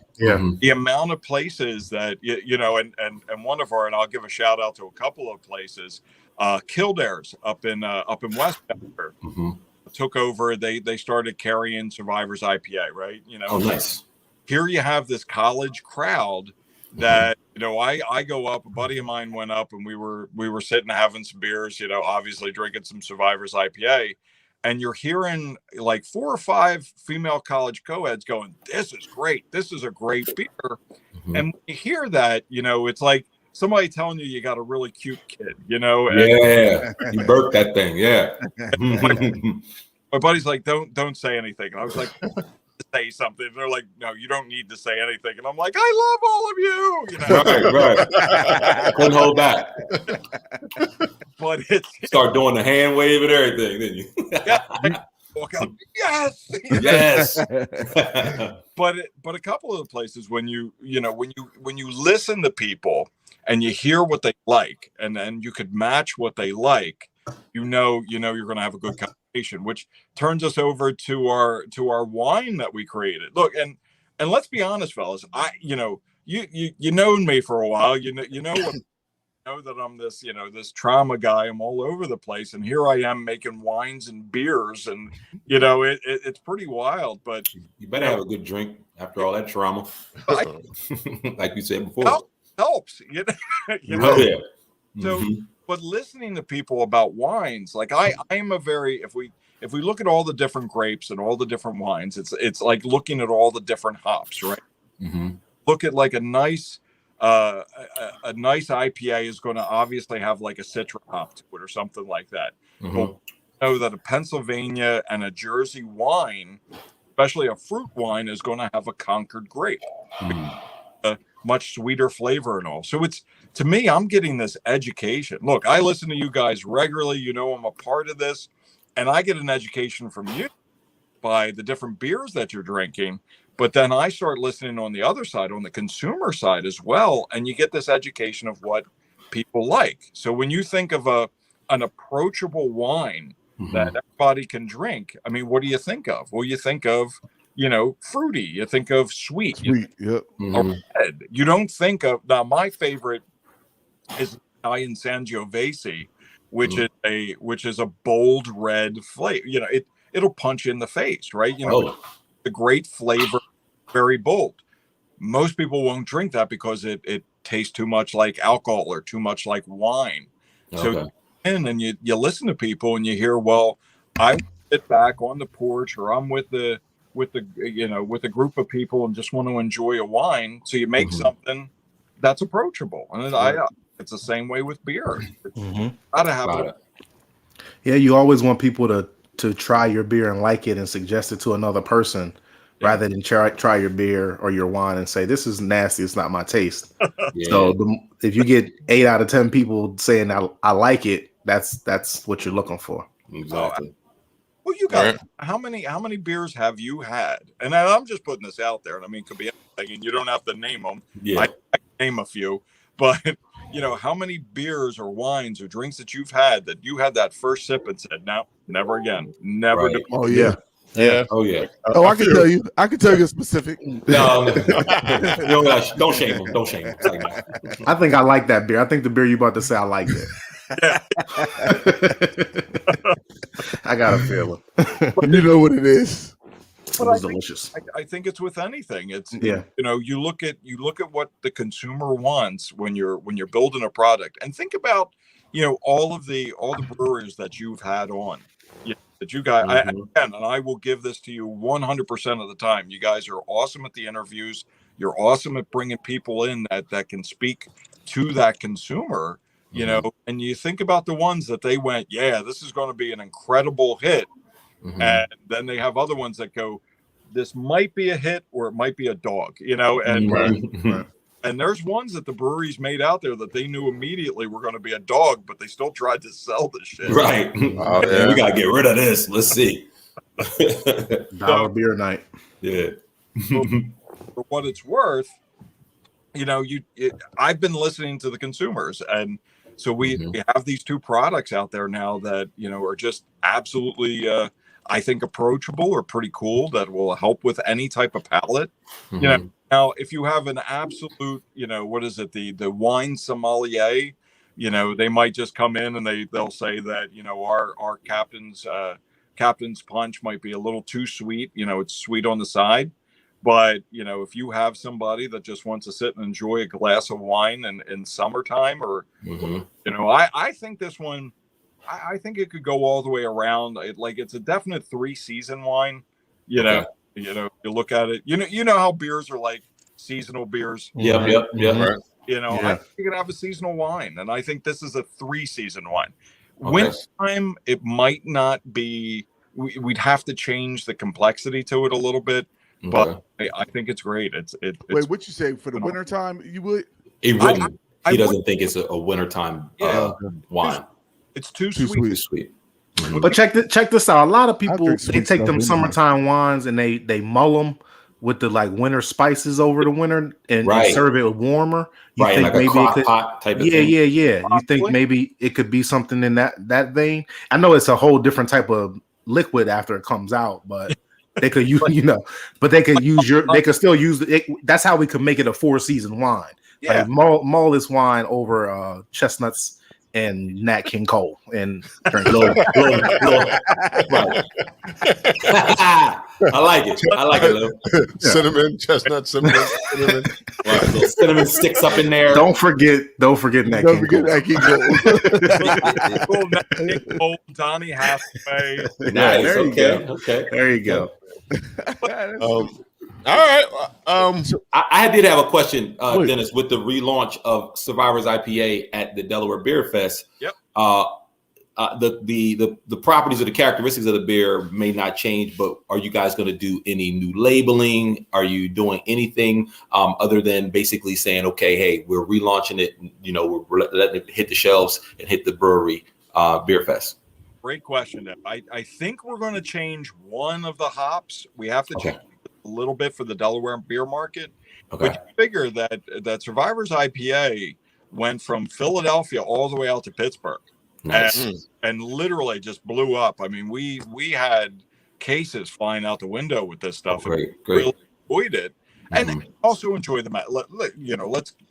amount of places that you know, and one of our, and I'll give a shout out to a couple of places, Kildare's up in West Delaware. Took over. They started carrying Survivor's IPA, right? You know, nice. Here you have this college crowd that, you know, I go up, a buddy of mine went up, and we were sitting having some beers, you know, obviously drinking some Survivor's IPA, and you're hearing like 4 or 5 female college co-eds going, "This is great. This is a great beer." And when you hear that, you know, it's like somebody telling you got a really cute kid, you know. And you burped that thing. Yeah. My buddy's like, don't say anything. And I was like, say something. And they're like, no, you don't need to say anything. And I'm like, I love all of you. You know? Right. Couldn't hold back. But it's start doing the hand wave and everything, didn't you? Walk out, yes. But a couple of the places when you listen to people and you hear what they like, and then you could match what they like, you know you're going to have a good conversation, which turns us over to our wine that we created. Look, and let's be honest, fellas, you known me for a while, you know that I'm this trauma guy. I'm all over the place, and here I am making wines and beers, and it's pretty wild. But you better have a good drink after all that trauma. Like you said before, helps. So, but listening to people about wines, like I am a very, if we look at all the different grapes and all the different wines, it's like looking at all the different hops, right? Look at like a nice IPA is going to obviously have like a citra hop to it or something like that. But we know that a Pennsylvania and a Jersey wine, especially a fruit wine, is going to have a Concord grape, a much sweeter flavor and all. So to me, I'm getting this education. Look, I listen to you guys regularly. You know, I'm a part of this, and I get an education from you by the different beers that you're drinking. But then I start listening on the other side, on the consumer side as well, and you get this education of what people like. So when you think of an approachable wine that everybody can drink, I mean, what do you think of? Well, you think of, fruity. You think of sweet. Yep. Or red. You don't think of, now my favorite is Italian Sangiovese, which is a bold red flavor. It'll punch you in the face, right? The great flavor, very bold. Most people won't drink that because it tastes too much like alcohol or too much like wine. So and you listen to people and you hear, well, I sit back on the porch, or I'm with a group of people and just want to enjoy a wine. So you make something that's approachable, and it's the same way with beer. Gotta have it. Yeah, you always want people to try your beer and like it and suggest it to another person, rather than try your beer or your wine and say, this is nasty, it's not my taste. So if you get 8 out of 10 people saying I like it, that's what you're looking for. Exactly. Well, you guys, how many beers have you had? And I'm just putting this out there, and I mean, it could be anything, and you don't have to name them. I can name a few, but how many beers or wines or drinks that you've had that you had that first sip and said, no, never again, never. Right. Oh yeah. Yeah. Oh yeah. Oh, I can tell you. I can tell you a specific. No. Don't shame him. Don't shame him. I think I like that beer. I think the beer you about to say, I like it. I got a feeling. You know what it is. It was delicious. I think it's with anything. It's you look at what the consumer wants when you're building a product, and think about all the brewers that you've had on. That you guys, and I will give this to you 100% of the time. You guys are awesome at the interviews. You're awesome at bringing people in that can speak to that consumer. And you think about the ones that they went, this is going to be an incredible hit. And then they have other ones that go, this might be a hit or it might be a dog, and and there's ones that the breweries made out there that they knew immediately were going to be a dog, but they still tried to sell the shit. Right. We got to get rid of this. Let's see. Dollar beer night. Yeah. For what it's worth, I've been listening to the consumers, and so we have these 2 products out there now that are just absolutely I think approachable or pretty cool that will help with any type of palate. You know, now if you have an absolute, you know, what is it, the wine sommelier, you know, they might just come in and they'll say that, you know, our captain's punch might be a little too sweet, you know, it's sweet on the side. But, you know, if you have somebody that just wants to sit and enjoy a glass of wine in summertime or, you know, I think this one, I think it could go all the way around. It's a definite 3-season wine. You know, you look at it, you know how beers are like seasonal beers. Yep. Right. You know, I think you could have a seasonal wine. And I think this is a 3-season wine. Wintertime, it might not be, we'd have to change the complexity to it a little bit. But I think it's great. It's wait, what you say for the wintertime? You would? He wouldn't. He doesn't think it's a wintertime wine. It's too sweet. But check this out. A lot of people they take them summertime wines and they mull them with the like winter spices over the winter and serve it warmer. You think like maybe a crock pot type of thing. Yeah. You think maybe it could be something in that vein? I know it's a whole different type of liquid after it comes out, but they could use, but they could use they could still use it. That's how we could make it a 4-season wine. Yeah. Like mull this wine over chestnuts and Nat King Cole and drink I like it, Lou. Cinnamon, chestnut, cinnamon. Little cinnamon sticks up in there. Don't forget Nat King Cole. Nat King Cole, Donny Hathaway. Nice. There you go. Okay. There you go. All right. I did have a question, Dennis, with the relaunch of Survivor's IPA at the Delaware Beer Fest. Yep. The properties or the characteristics of the beer may not change, but are you guys going to do any new labeling? Are you doing anything other than basically saying, okay, hey, we're relaunching it, we're letting it hit the shelves and hit the brewery beer fest? Great question. I think we're going to change one of the hops. We have to change a little bit for the Delaware beer market. Okay. But you figure that Survivor's IPA went from Philadelphia all the way out to Pittsburgh. Nice. And literally just blew up. I mean, we had cases flying out the window with this stuff. Great. Really enjoyed it. And also enjoy the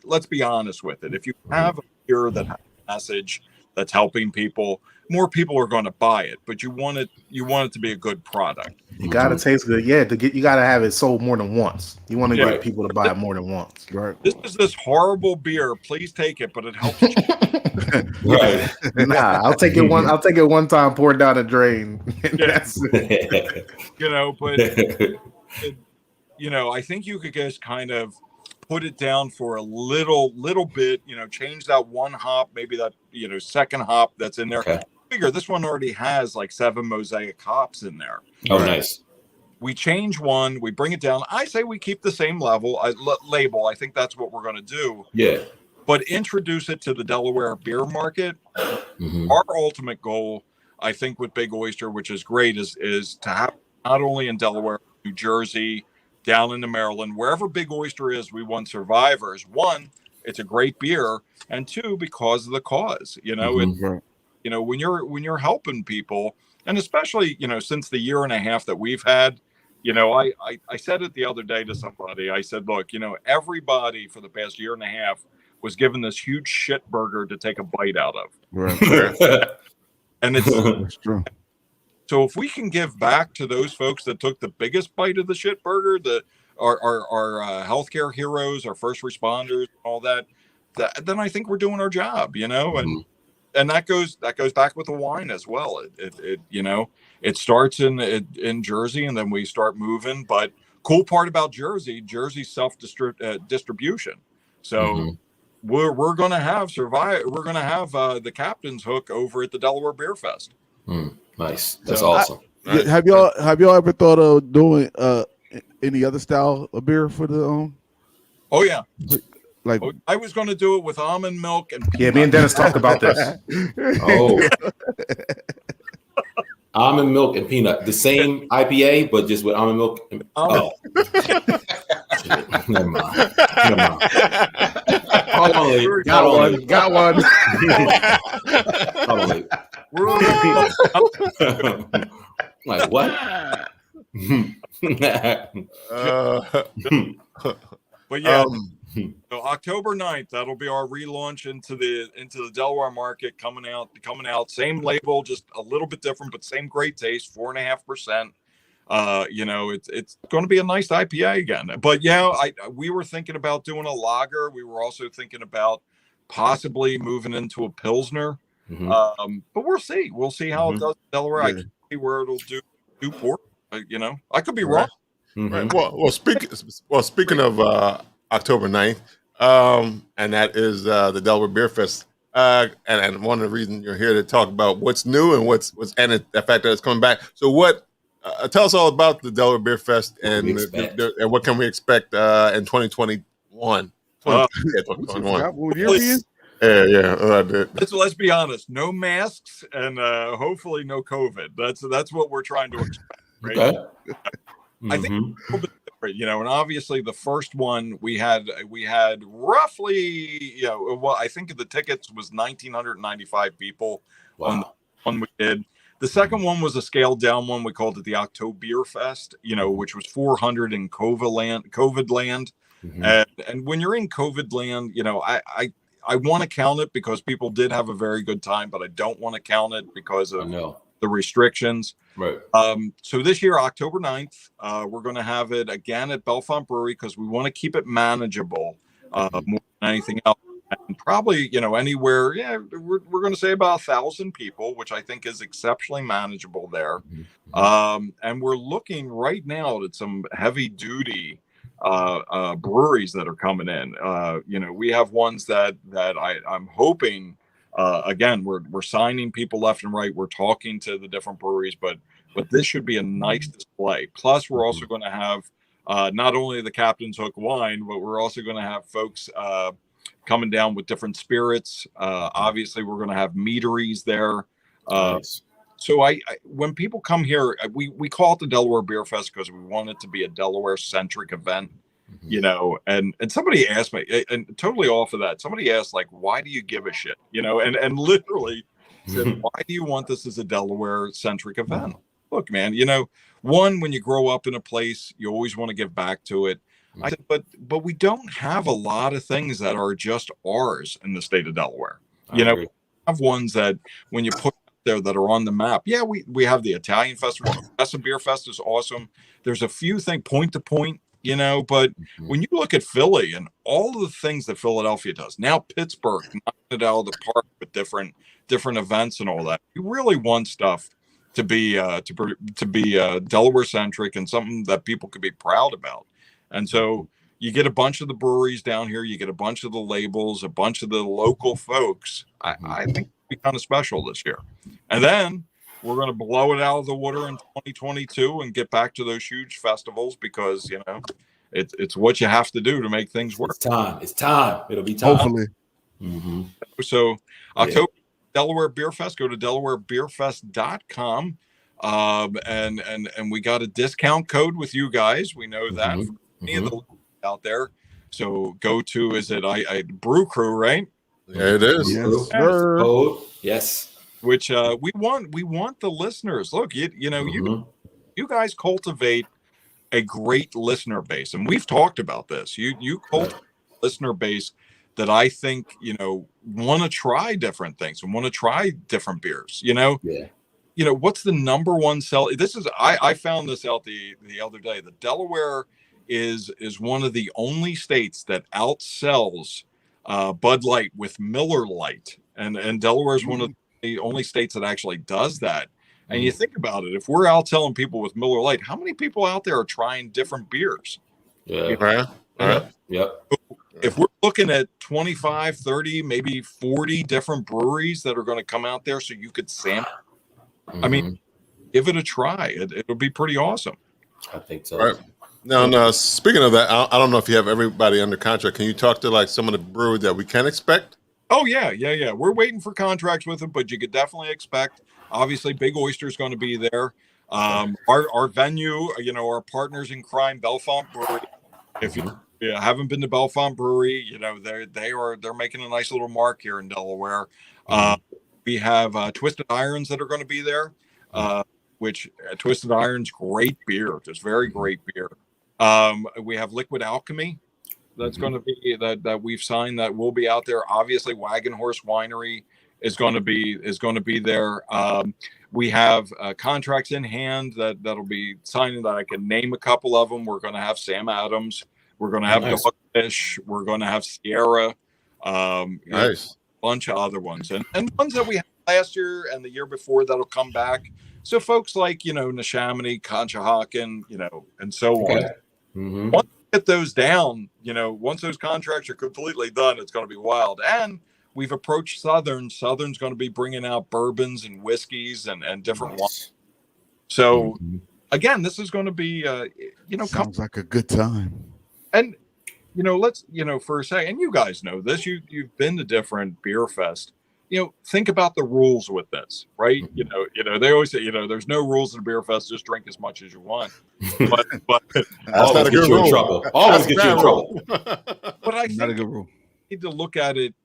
let's be honest with it. If you have a beer that has a message that's helping people, more people are going to buy it, but you want it to be a good product. You gotta taste good. Yeah, you gotta have it sold more than once. You want to get people to buy it more than once. Right. This is this horrible beer. Please take it, but it helps. Right. Nah, I'll take it one time, pour it down the drain. That's it. But I think you could just kind of put it down for a little bit, change that one hop, maybe that, second hop that's in there. Okay. Figure this one already has like 7 mosaic hops in there. Oh, nice. We change one, we bring it down. I say we keep the same label. I think that's what we're going to do. Yeah. But introduce it to the Delaware beer market. Our ultimate goal, I think, with Big Oyster, which is great, is to have not only in Delaware, New Jersey, down into Maryland, wherever Big Oyster is, we want Survivors. 1, it's a great beer, and 2, because of the cause. When you're helping people, and especially since the year and a half that we've had, I said it the other day to somebody. I said, look, everybody for the past year and a half was given this huge shit burger to take a bite out of. Right. And That's true. So if we can give back to those folks that took the biggest bite of the shit burger, our healthcare heroes, our first responders, all that, then I think we're doing our job, and that goes back with the wine as well. It starts in Jersey, and then we start moving. But cool part about Jersey's self distribution. So we're going to have We're going to have the Captain's Hook over at the Delaware Beer Fest. Nice. That's awesome. Have y'all ever thought of doing any other style of beer for the Oh yeah. Like I was going to do it with almond milk and peanut. Yeah, me and Dennis talked about this. Oh. Almond milk and peanut. The same IPA, but just with almond milk. Never mind. Hold on, Lee. Got one. Hold on, Lee. Like what? But yeah, so October 9th, that'll be our relaunch into the Delaware market coming out. Same label, just a little bit different, but same great taste, 4.5%. It's going to be a nice IPA again. But yeah, we were thinking about doing a lager. We were also thinking about possibly moving into a Pilsner. But we'll see. We'll see how it does in Delaware. I can't see where it'll do port. I could be wrong. Right. Well, speaking of October 9th, and that is the Delaware Beer Fest. And one of the reasons you're here to talk about what's new and what's and the fact that it's coming back. So what? Tell us all about the Delaware Beer Fest and what can we expect in 2021. 2021. What year it is? Yeah. Let's be honest. No masks and hopefully no COVID. That's what we're trying to expect. Right? Okay. I think a little bit different, and obviously the first one we had roughly, I think the tickets was 1,995 people on the one we did. The second one was a scaled down one. We called it the October Beer Fest, which was 400 in COVID land. And when you're in COVID land, I want to count it because people did have a very good time, but I don't want to count it because of the restrictions. Right. So this year, October 9th, we're going to have it again at Bellefonte Brewery because we want to keep it manageable more than anything else. And probably, anywhere, we're going to say about 1,000 people, which I think is exceptionally manageable there. And we're looking right now at some heavy duty breweries that are coming in. We have ones that I'm hoping. Again, we're signing people left and right. We're talking to the different breweries, but this should be a nice display. Plus, we're also going to have not only the Captain's Hook wine, but we're also going to have folks coming down with different spirits. Obviously, we're going to have meaderies there. Nice. So when people come here, we call it the Delaware Beer Fest because we want it to be a Delaware centric event. And somebody asked me, and totally off of that, somebody asked, like, why do you give a shit? And literally said, why do you want this as a Delaware centric event? Look, man, one, when you grow up in a place, you always want to give back to it. I said, but we don't have a lot of things that are just ours in the state of Delaware. We have ones that when you put there that are on the map. Yeah, we have the Italian Festival. The Beer Fest is awesome. There's a few things point to point. But when you look at Philly and all of the things that Philadelphia does, now Pittsburgh knocking it out of the park with different events and all that, you really want stuff to be Delaware centric and something that people could be proud about. And so you get a bunch of the breweries down here, you get a bunch of the labels, a bunch of the local folks. I think it'll be kind of special this year. And then we're going to blow it out of the water in 2022 and get back to those huge festivals because, it's what you have to do to make things work. It's time. It'll be time. Hopefully. So October, Delaware Beer Fest, go to DelawareBeerFest.com. And we got a discount code with you guys. We know that for any of the out there. So go to, is it Brew Crew, right? Yeah, it is. Yes, sir. Yes. Which we want the listeners. Look, you guys cultivate a great listener base, and we've talked about this. You cultivate a listener base that I think want to try different things and want to try different beers. What's the number one sell? This is I found this out the other day. The Delaware is one of the only states that outsells Bud Light with Miller Lite, and Delaware is one of the only states that actually does that. And you think about it, if we're out telling people with Miller Lite, how many people out there are trying different beers? Yeah. If we're looking at 25, 30, maybe 40 different breweries that are going to come out there so you could sample, I mean, give it a try. It'll be pretty awesome. I think so. All right. Now, speaking of that, I don't know if you have everybody under contract. Can you talk to like some of the breweries that we can expect? Oh, yeah. We're waiting for contracts with them, but you could definitely expect, obviously, Big Oyster is going to be there. Our venue, our partners in crime, Bellefonte Brewery. If you haven't been to Bellefonte Brewery, they're making a nice little mark here in Delaware. We have Twisted Irons that are going to be there. which Twisted Iron's great beer, just very great beer. We have Liquid Alchemy that's going to be that we've signed that will be out there. Obviously, Wagon Horse Winery is going to be there. We have contracts in hand that'll be signing that I can name a couple of them. We're going to have Sam Adams. We're going to have Dogfish. We're going to have Sierra. Nice. A bunch of other ones and ones that we had last year and the year before that'll come back. So folks like, Neshaminy, Conshohocken, and so on. Mm-hmm. Once we get those down, once those contracts are completely done, it's going to be wild. And we've approached Southern. Southern's going to be bringing out bourbons and whiskeys and different wines. So again, this is going to be, sounds like a good time. And, let's, for a second, and you guys know this, you've been to different beer fest. Think about the rules with this, right? They always say, there's no rules in a beer fest, just drink as much as you want. But that's not a good rule. Always get you in trouble. But I think not a good rule. You need to look at it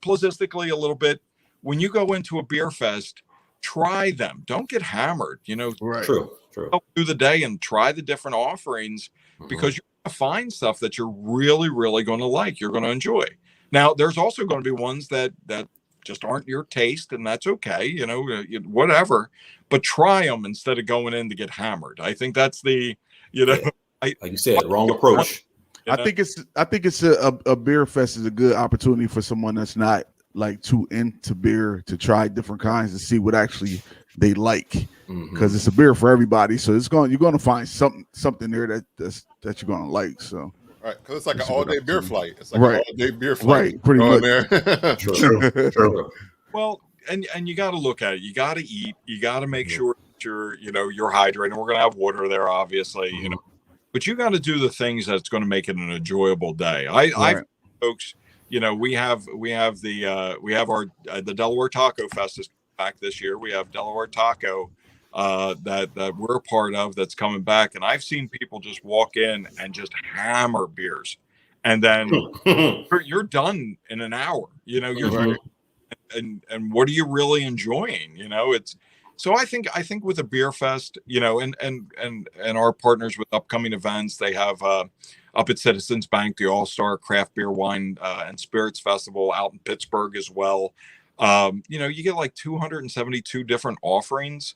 placistically a little bit. When you go into a beer fest, try them. Don't get hammered. Right. True. Go through the day and try the different offerings because you're going to find stuff that you're really, really going to like. You're going to enjoy. Now, there's also going to be ones that just aren't your taste, and that's okay, whatever. But try them instead of going in to get hammered. I think that's the, like you said, wrong approach. I think it's a beer fest is a good opportunity for someone that's not like too into beer to try different kinds and see what actually they like, because it's a beer for everybody. So you're going to find something there that you're going to like. So. Right, because it's like an all-day beer flight. It's like an all-day beer flight. Right, pretty much. There. True. Well, and you got to look at it. You got to eat. You got to make sure that you're hydrated. We're going to have water there, obviously. But you got to do the things that's going to make it an enjoyable day. I folks, we have the Delaware Taco Fest is back this year. We have Delaware Taco. That we're a part of that's coming back, and I've seen people just walk in and just hammer beers, and then you're done in an hour. And what are you really enjoying? It's so I think with a beer fest, and our partners with upcoming events, they have up at Citizens Bank the All-Star Craft Beer Wine and Spirits Festival out in Pittsburgh as well. You get like 272 different offerings.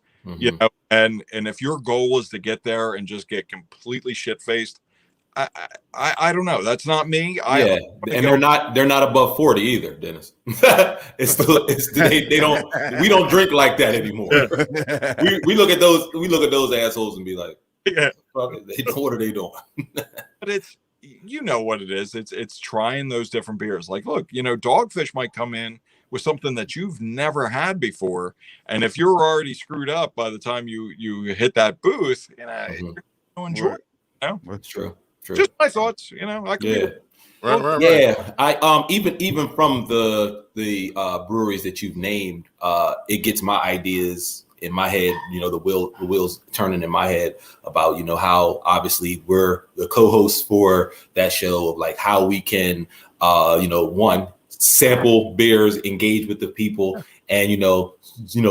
And if your goal is to get there and just get completely shit-faced, I don't know. That's not me. And they're not above 40 either, Dennis. They don't drink like that anymore. we look at those assholes and be like, what are they doing? But it's what it is. It's trying those different beers. Like, look, Dogfish might come in with something that you've never had before, and if you're already screwed up by the time you hit that booth, you're gonna enjoy it. That's true. Just my thoughts. I can I even from the breweries that you've named, it gets my ideas in my head. The wheels turning in my head about how obviously we're the co-hosts for that show of like how we can one, sample beers, engage with the people, and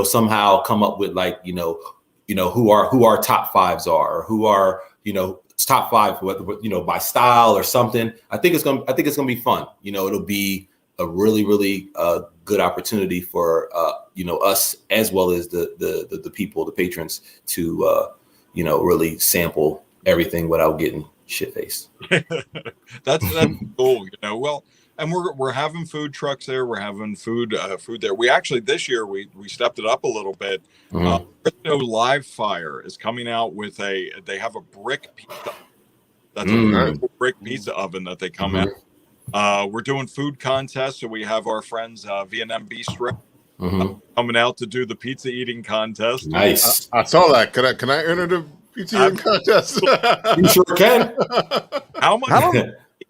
somehow come up with like who our top fives are, or who are top five, by style or something. I think it's gonna be fun. It'll be a really, really good opportunity for us as well as the people, the patrons, to really sample everything without getting shit faced. That's cool. Well. And we're having food trucks there. We're having food there. We actually this year we stepped it up a little bit. Live Fire is coming out with they have a brick pizza. That's a brick pizza oven that they come out. We're doing food contests, so we have our friends V&M Bistro coming out to do the pizza eating contest. Nice. I saw that. Can I enter the pizza eating contest? You sure can. How much?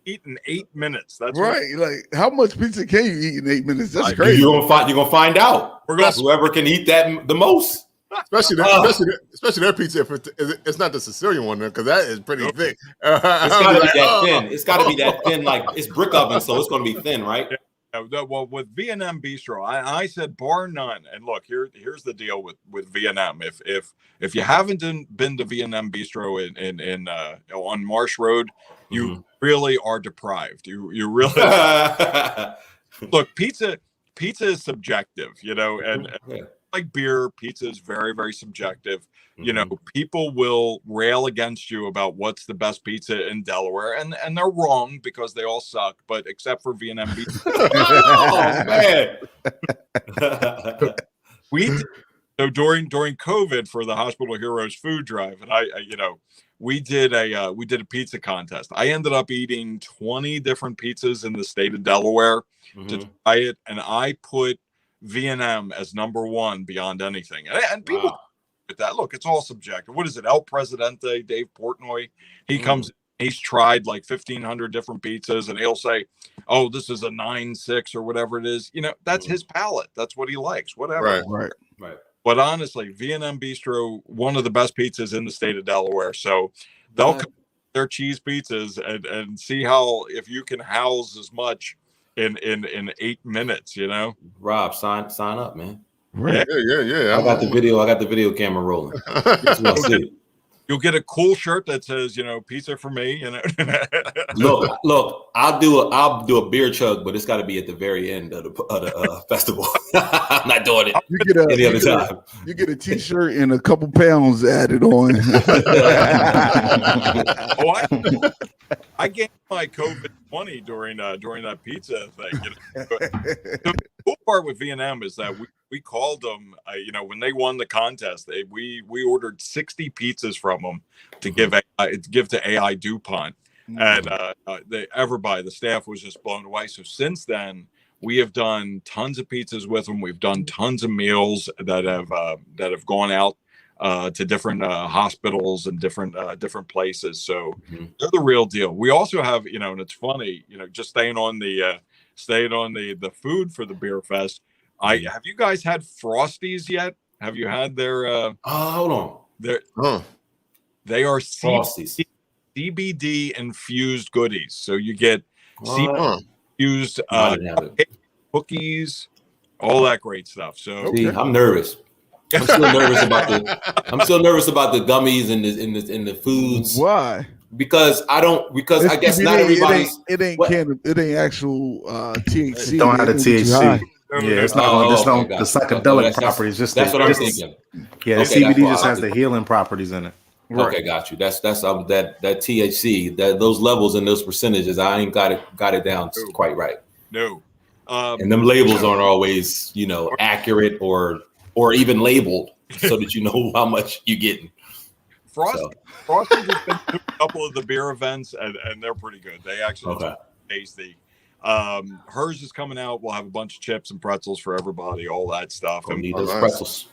Eat in 8 minutes. That's right. Like, how much pizza can you eat in 8 minutes? That's crazy. You're gonna find out. Whoever can eat that the most. Especially their pizza. If it's not the Sicilian one, because that is pretty thick. It's gotta be that thin. It's gotta be that thin. Like, it's brick oven, so it's gonna be thin, right? Well, with V&M Bistro, I said bar none. And look, here's the deal with V&M. If you haven't been to V&M Bistro in on Marsh Road, you really are deprived. You really look. Pizza is subjective, and like beer, pizza is very, very subjective. People will rail against you about what's the best pizza in Delaware, and they're wrong because they all suck, but except for V&M Pizza. Oh man. So during COVID for the Hospital Heroes food drive, and we did a pizza contest. I ended up eating 20 different pizzas in the state of Delaware to try it, and I put V&M as number one beyond anything. And people with that, look, it's all subjective. What is it? El Presidente, Dave Portnoy, he comes, he's tried like 1,500 different pizzas, and he'll say, oh, this is a 9.6 or whatever it is. That's his palate. That's what he likes, whatever. Right. But honestly, V&M Bistro, one of the best pizzas in the state of Delaware. So they'll come their cheese pizzas and see if you can house as much in 8 minutes, Rob, sign up, man. Right. Yeah. I got the video camera rolling. You'll get a cool shirt that says, pizza for me. Look, I'll do a beer chug, but it's got to be at the very end of the festival. I'm not doing it any other time. You get a T-shirt and a couple pounds added on. I gained my COVID-20 during that pizza thing. The cool part with V&M is that we called them, when they won the contest, we ordered 60 pizzas from them to give to AI DuPont, and everybody, the staff was just blown away. So since then, we have done tons of pizzas with them. We've done tons of meals that have gone out to different hospitals and different places. So they're the real deal. We also have, and it's funny, just staying on the food for the beer fest. Have you guys had Frosties yet? Have you had their? Hold on. They are Frosties. CBD infused goodies. So you get CBD infused cookies, all that great stuff. So see, I'm nervous. I'm still nervous about the gummies and the foods. Why? Because I guess not everybody's. It ain't actual THC. It don't have the THC. Yeah, it's not the psychedelic properties. That's what I'm thinking. Yeah, the CBD just has the healing properties in it. Right. Okay, got you. That's that THC, those levels and those percentages. I ain't got it down quite right. No, and them labels aren't always accurate or even labeled so that you know how much you're getting. Frosty has been to a couple of the beer events, and they're pretty good. They actually tasty. Hers is coming out. We'll have a bunch of chips and pretzels for everybody, all that stuff. And need those pretzels.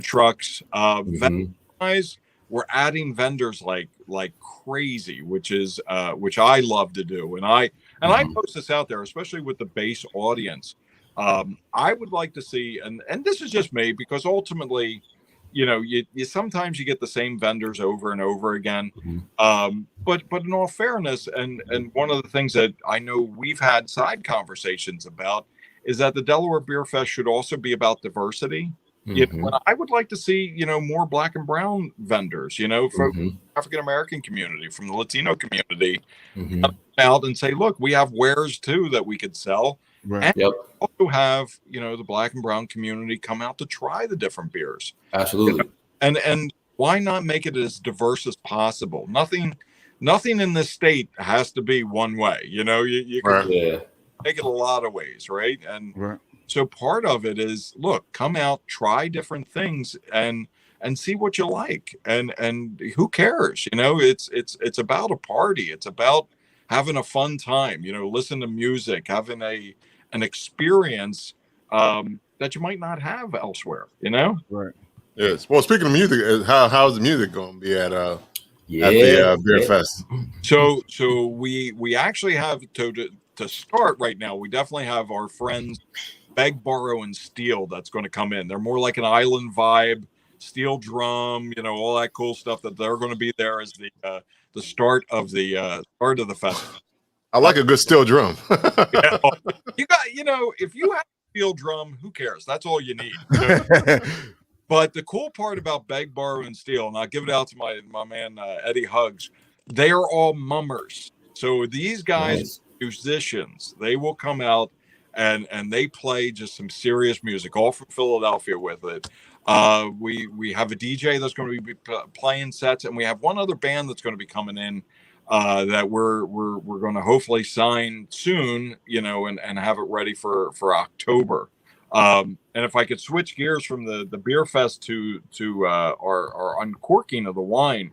Trucks. Vendors, we're adding vendors like crazy, which I love to do. And I post this out there, especially with the base audience. I would like to see, and this is just me, because ultimately, you sometimes you get the same vendors over and over again. But in all fairness, and one of the things that I know we've had side conversations about is that the Delaware Beer Fest should also be about diversity. I would like to see, more Black and brown vendors, from the African American community, from the Latino community, out and say, look, we have wares too that we could sell. Right. And also have, the Black and brown community come out to try the different beers. Absolutely. And why not make it as diverse as possible? Nothing in this state has to be one way. You can make it a lot of ways, right? And so part of it is, look, come out, try different things, and see what you like. And who cares? It's about a party. It's about having a fun time. Listen to music, having an experience that you might not have elsewhere. Right. Yes. Well, speaking of music, how's the music going to be at the Beer Fest? So we actually have to start right now. We definitely have our friends Beg, Borrow, and Steal that's going to come in. They're more like an island vibe, steel drum, all that cool stuff. That they're going to be there as the start of the festival. I like a good steel drum. You got, if you have a steel drum, who cares? That's all you need. But the cool part about Beg, Borrow, and Steal, and I'll give it out to my man Eddie Huggs, they are all mummers. So these guys, musicians, they will come out and they play just some serious music, all from Philadelphia with it. We have a DJ that's going to be playing sets, and we have one other band that's going to be coming in that we're going to hopefully sign soon, and have it ready for October. And if I could switch gears from the beer fest to our uncorking of the wine,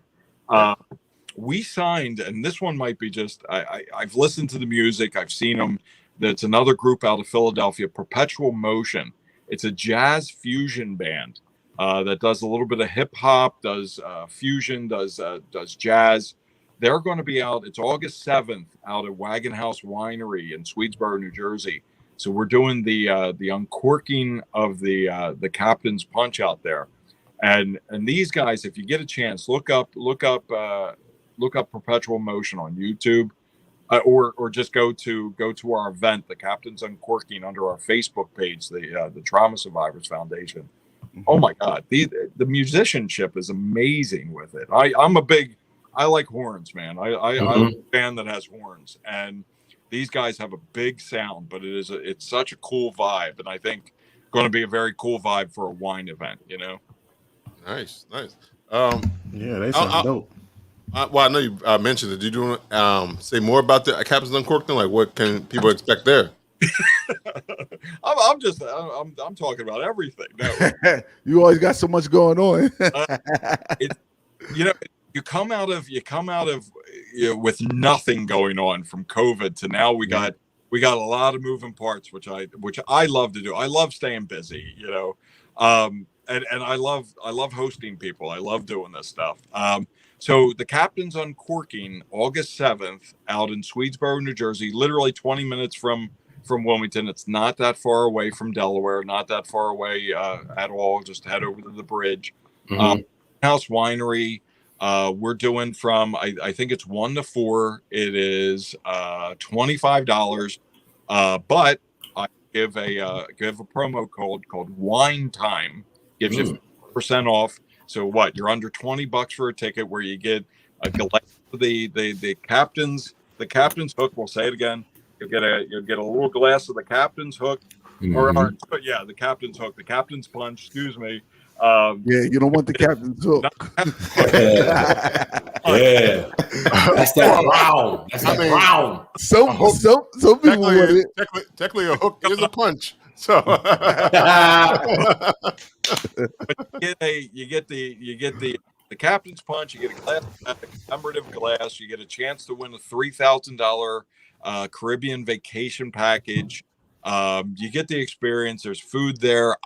we signed, and this one might be just I've listened to the music, I've seen them. That's another group out of Philadelphia, Perpetual Motion. It's a jazz fusion band that does a little bit of hip hop, does fusion, does jazz. They're going to be out. It's August 7th out at Wagon House Winery in Swedesboro, New Jersey. So we're doing the uncorking of the Captain's Punch out there, and these guys, if you get a chance, look up Perpetual Motion on YouTube, or just go to our event, the Captain's Uncorking, under our Facebook page, the Trauma Survivors Foundation. Oh my God, the musicianship is amazing with it. I like horns, man. I like a band that has horns, and these guys have a big sound, but it's such a cool vibe, and I think going to be a very cool vibe for a wine event. Nice. Yeah, they sound dope. Well, I know you mentioned it. Did you want to say more about the Captain's Uncorked thing? Like, what can people expect there? I'm talking about everything. No. You always got so much going on. You come out of with nothing going on from COVID to now we got a lot of moving parts, which I love to do. I love staying busy, and I love hosting people. I love doing this stuff. So the Captain's Uncorking, August 7th, out in Swedesboro, New Jersey, literally 20 minutes from Wilmington. It's not that far away from Delaware, not that far away at all. Just head over to the bridge. House Winery. We're doing from I think it's 1 to 4. It is $25. But I give a promo code called Wine Time. Gives you 50% off. So what? You're under $20 for a ticket, where you get a glass of the captain's hook. We'll say it again. You'll get a little glass of the Captain's Hook, the Captain's Hook, the Captain's Punch. Excuse me. You don't want the Captain's Hook. Yeah, that's that brown. That's that brown. Some people want it. Technically, a hook is a punch. So you get the Captain's Punch. You get a glass, a commemorative glass. You get a chance to win a $3,000 Caribbean vacation package. You get the experience. There's food there.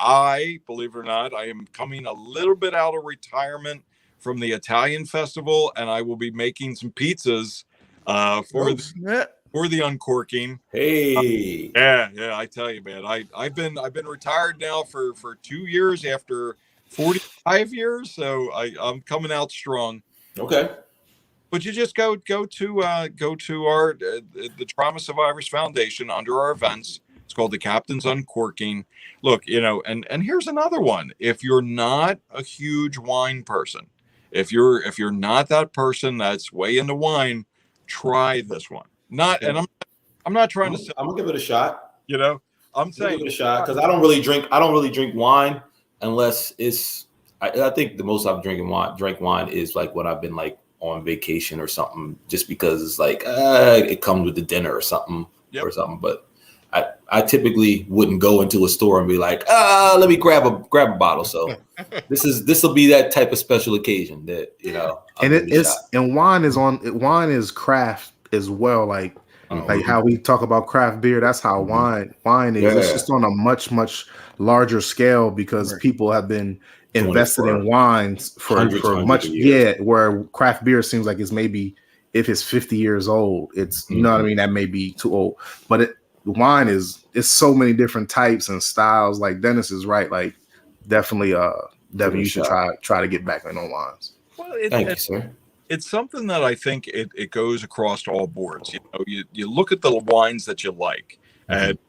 Believe it or not, I am coming a little bit out of retirement from the Italian festival, and I will be making some pizzas for the uncorking. Hey, yeah, I tell you, man, I've been retired now for 2 years after 45 years, so I'm coming out strong. Okay. But you just go to our the Trauma Survivors Foundation under our events. It's called the Captain's Uncorking. Look, and here's another one. If you're not a huge wine person, if you're not that person that's way into wine, try this one. And I'm not trying to. I'm gonna give it a shot. I'm saying give it a shot because I don't really drink wine unless it's. I think the most I've drank wine is like when I've been like on vacation or something, just because it's like it comes with the dinner or something. But I typically wouldn't go into a store and be like, let me grab a bottle. So this will be that type of special occasion that and wine is craft as well. Like how we talk about craft beer, that's how wine is. It's just on a much, much larger scale because people have been invested in wines for much where craft beer seems like it's maybe if it's 50 years old, it's you know what I mean, that may be too old. But wine it's so many different types and styles. Like Dennis is right. Like definitely you should try to get back in on wines. Well, thank you, sir. It's something that I think it goes across all boards. You look at the wines that you like, and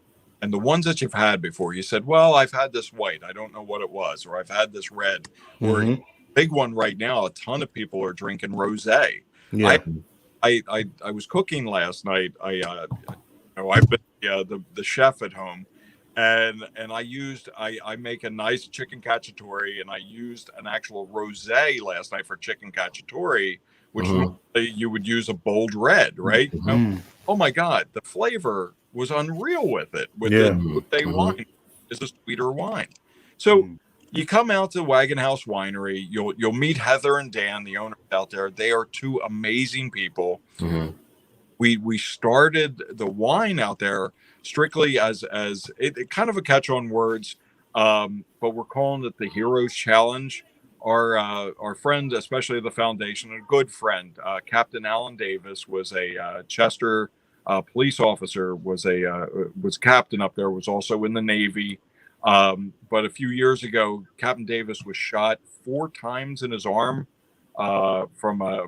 and the ones that you've had before, you said, well, I've had this white, I don't know what it was, or I've had this red, or big one right now, a ton of people are drinking rosé. Yeah. I was cooking last night. I've been the chef at home, and I make a nice chicken cacciatore, and I used an actual rosé last night for chicken cacciatore, which you would use a bold red, right? Oh my God, the flavor was unreal with it. With the rosé wine, it's a sweeter wine. So you come out to Wagon House Winery, you'll meet Heather and Dan, the owners out there. They are two amazing people. We started the wine out there strictly as it kind of a catch on words, but we're calling it the Heroes Challenge. Our friend, especially the foundation, a good friend, Captain Alan Davis, was a Chester police officer, was captain up there, was also in the Navy. But a few years ago, Captain Davis was shot 4 times in his arm from a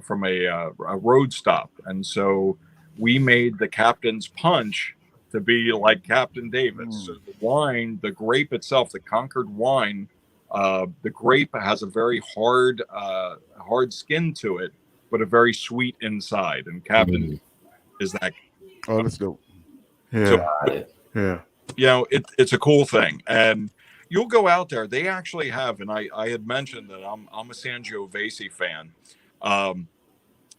road stop, and so we made the captain's punch to be like Captain Davis. So the wine, the grape itself, the Concord wine, the grape has a very hard skin to it, but a very sweet inside. And Captain is that. Oh, let's go. Yeah. So, it's a cool thing. And you'll go out there. They actually have, and I had mentioned that I'm a Sangiovese fan.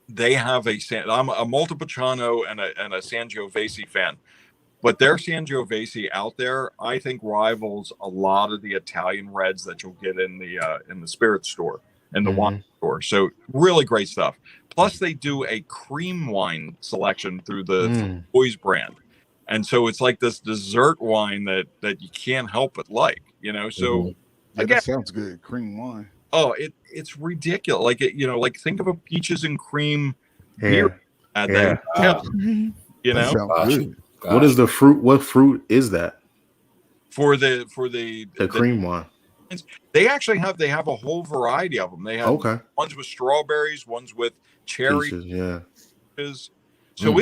They have I'm a Montepulciano and a Sangiovese fan. But their Sangiovese out there, I think, rivals a lot of the Italian reds that you'll get in the spirit store and the wine store. So really great stuff. Plus, they do a cream wine selection through the Boys brand, and so it's like this dessert wine that you can't help but like, So again, that sounds good. Cream wine. Oh, it's ridiculous. Like think of a peaches and cream beer. That, That sounds good. Gosh. What is the fruit? What fruit is that? For the cream wine. They actually have a whole variety of them. They have ones with strawberries, ones with cherry. Peaches, So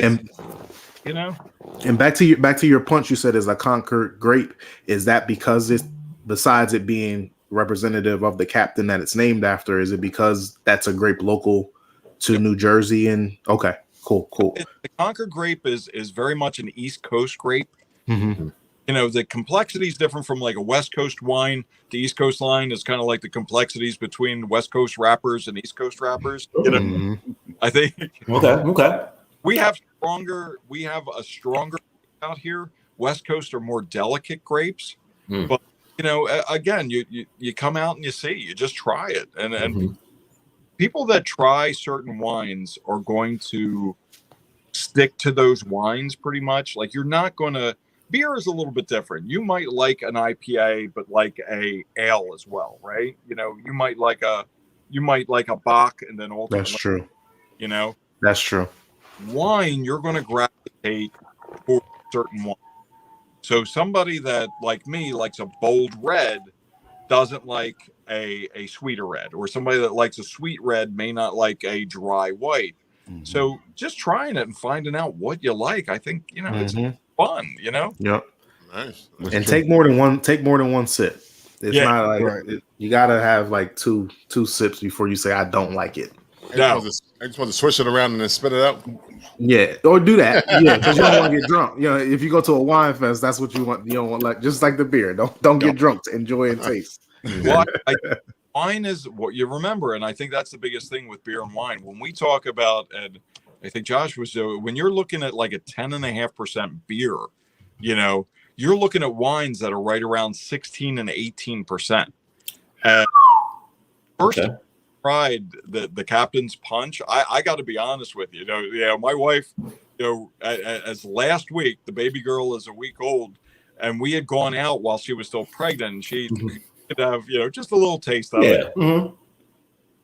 And back to your punch, you said is a Concord grape. Is that because it's, besides it being representative of the captain that it's named after, is it because that's a grape local to New Jersey? And okay. Cool. The Concord grape is very much an East Coast grape. The complexity is different from like a West Coast wine. The East Coast line is kind of like the complexities between West Coast wrappers and East Coast wrappers. I think. Okay. We have a stronger out here. West Coast are more delicate grapes, but again, you come out and you just try it, and people that try certain wines are going to stick to those wines pretty much. Like, you're not going to. Beer is a little bit different. You might like an IPA, but like a ale as well, right? You might like a Bock, and then ultimately, that's true. That's true. Wine, you're going to gravitate for certain wine. So somebody that, like me, likes a bold red doesn't like a sweeter red, or somebody that likes a sweet red may not like a dry white. So just trying it and finding out what you like, I think it's fun. Yep. Nice. And take more than one sip. It's not like you gotta have like two sips before you say I don't like it. I just want to switch it around and then spit it out. Yeah, or do that. Yeah, because you don't want to get drunk. If you go to a wine fest, that's what you want. You don't want just like the beer. Don't get drunk to enjoy and taste. Well, wine is what you remember, and I think that's the biggest thing with beer and wine. When we talk about, and I think Josh was, when you're looking at like a 10.5% beer, you're looking at wines that are right around 16 and 18%. First. Okay. Tried the captain's punch. I got to be honest with you. My wife, as last week, the baby girl is a week old, and we had gone out while she was still pregnant. And she could have, just a little taste of it.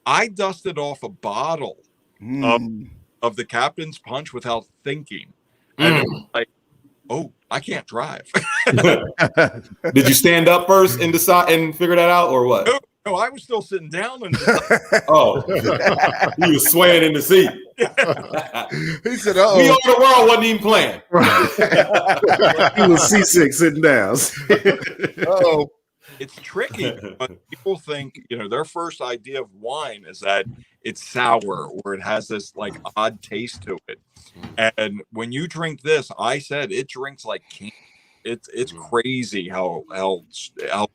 I dusted off a bottle of the captain's punch without thinking, and it was like, oh, I can't drive. Did you stand up first and decide and figure that out, or what? No, I was still sitting down and Oh, he was swaying in the seat. He said, We on the world wasn't even playing. He was seasick sitting down. oh, it's tricky. People think, their first idea of wine is that it's sour or it has this like odd taste to it. And when you drink this, I said it drinks like candy. It's crazy how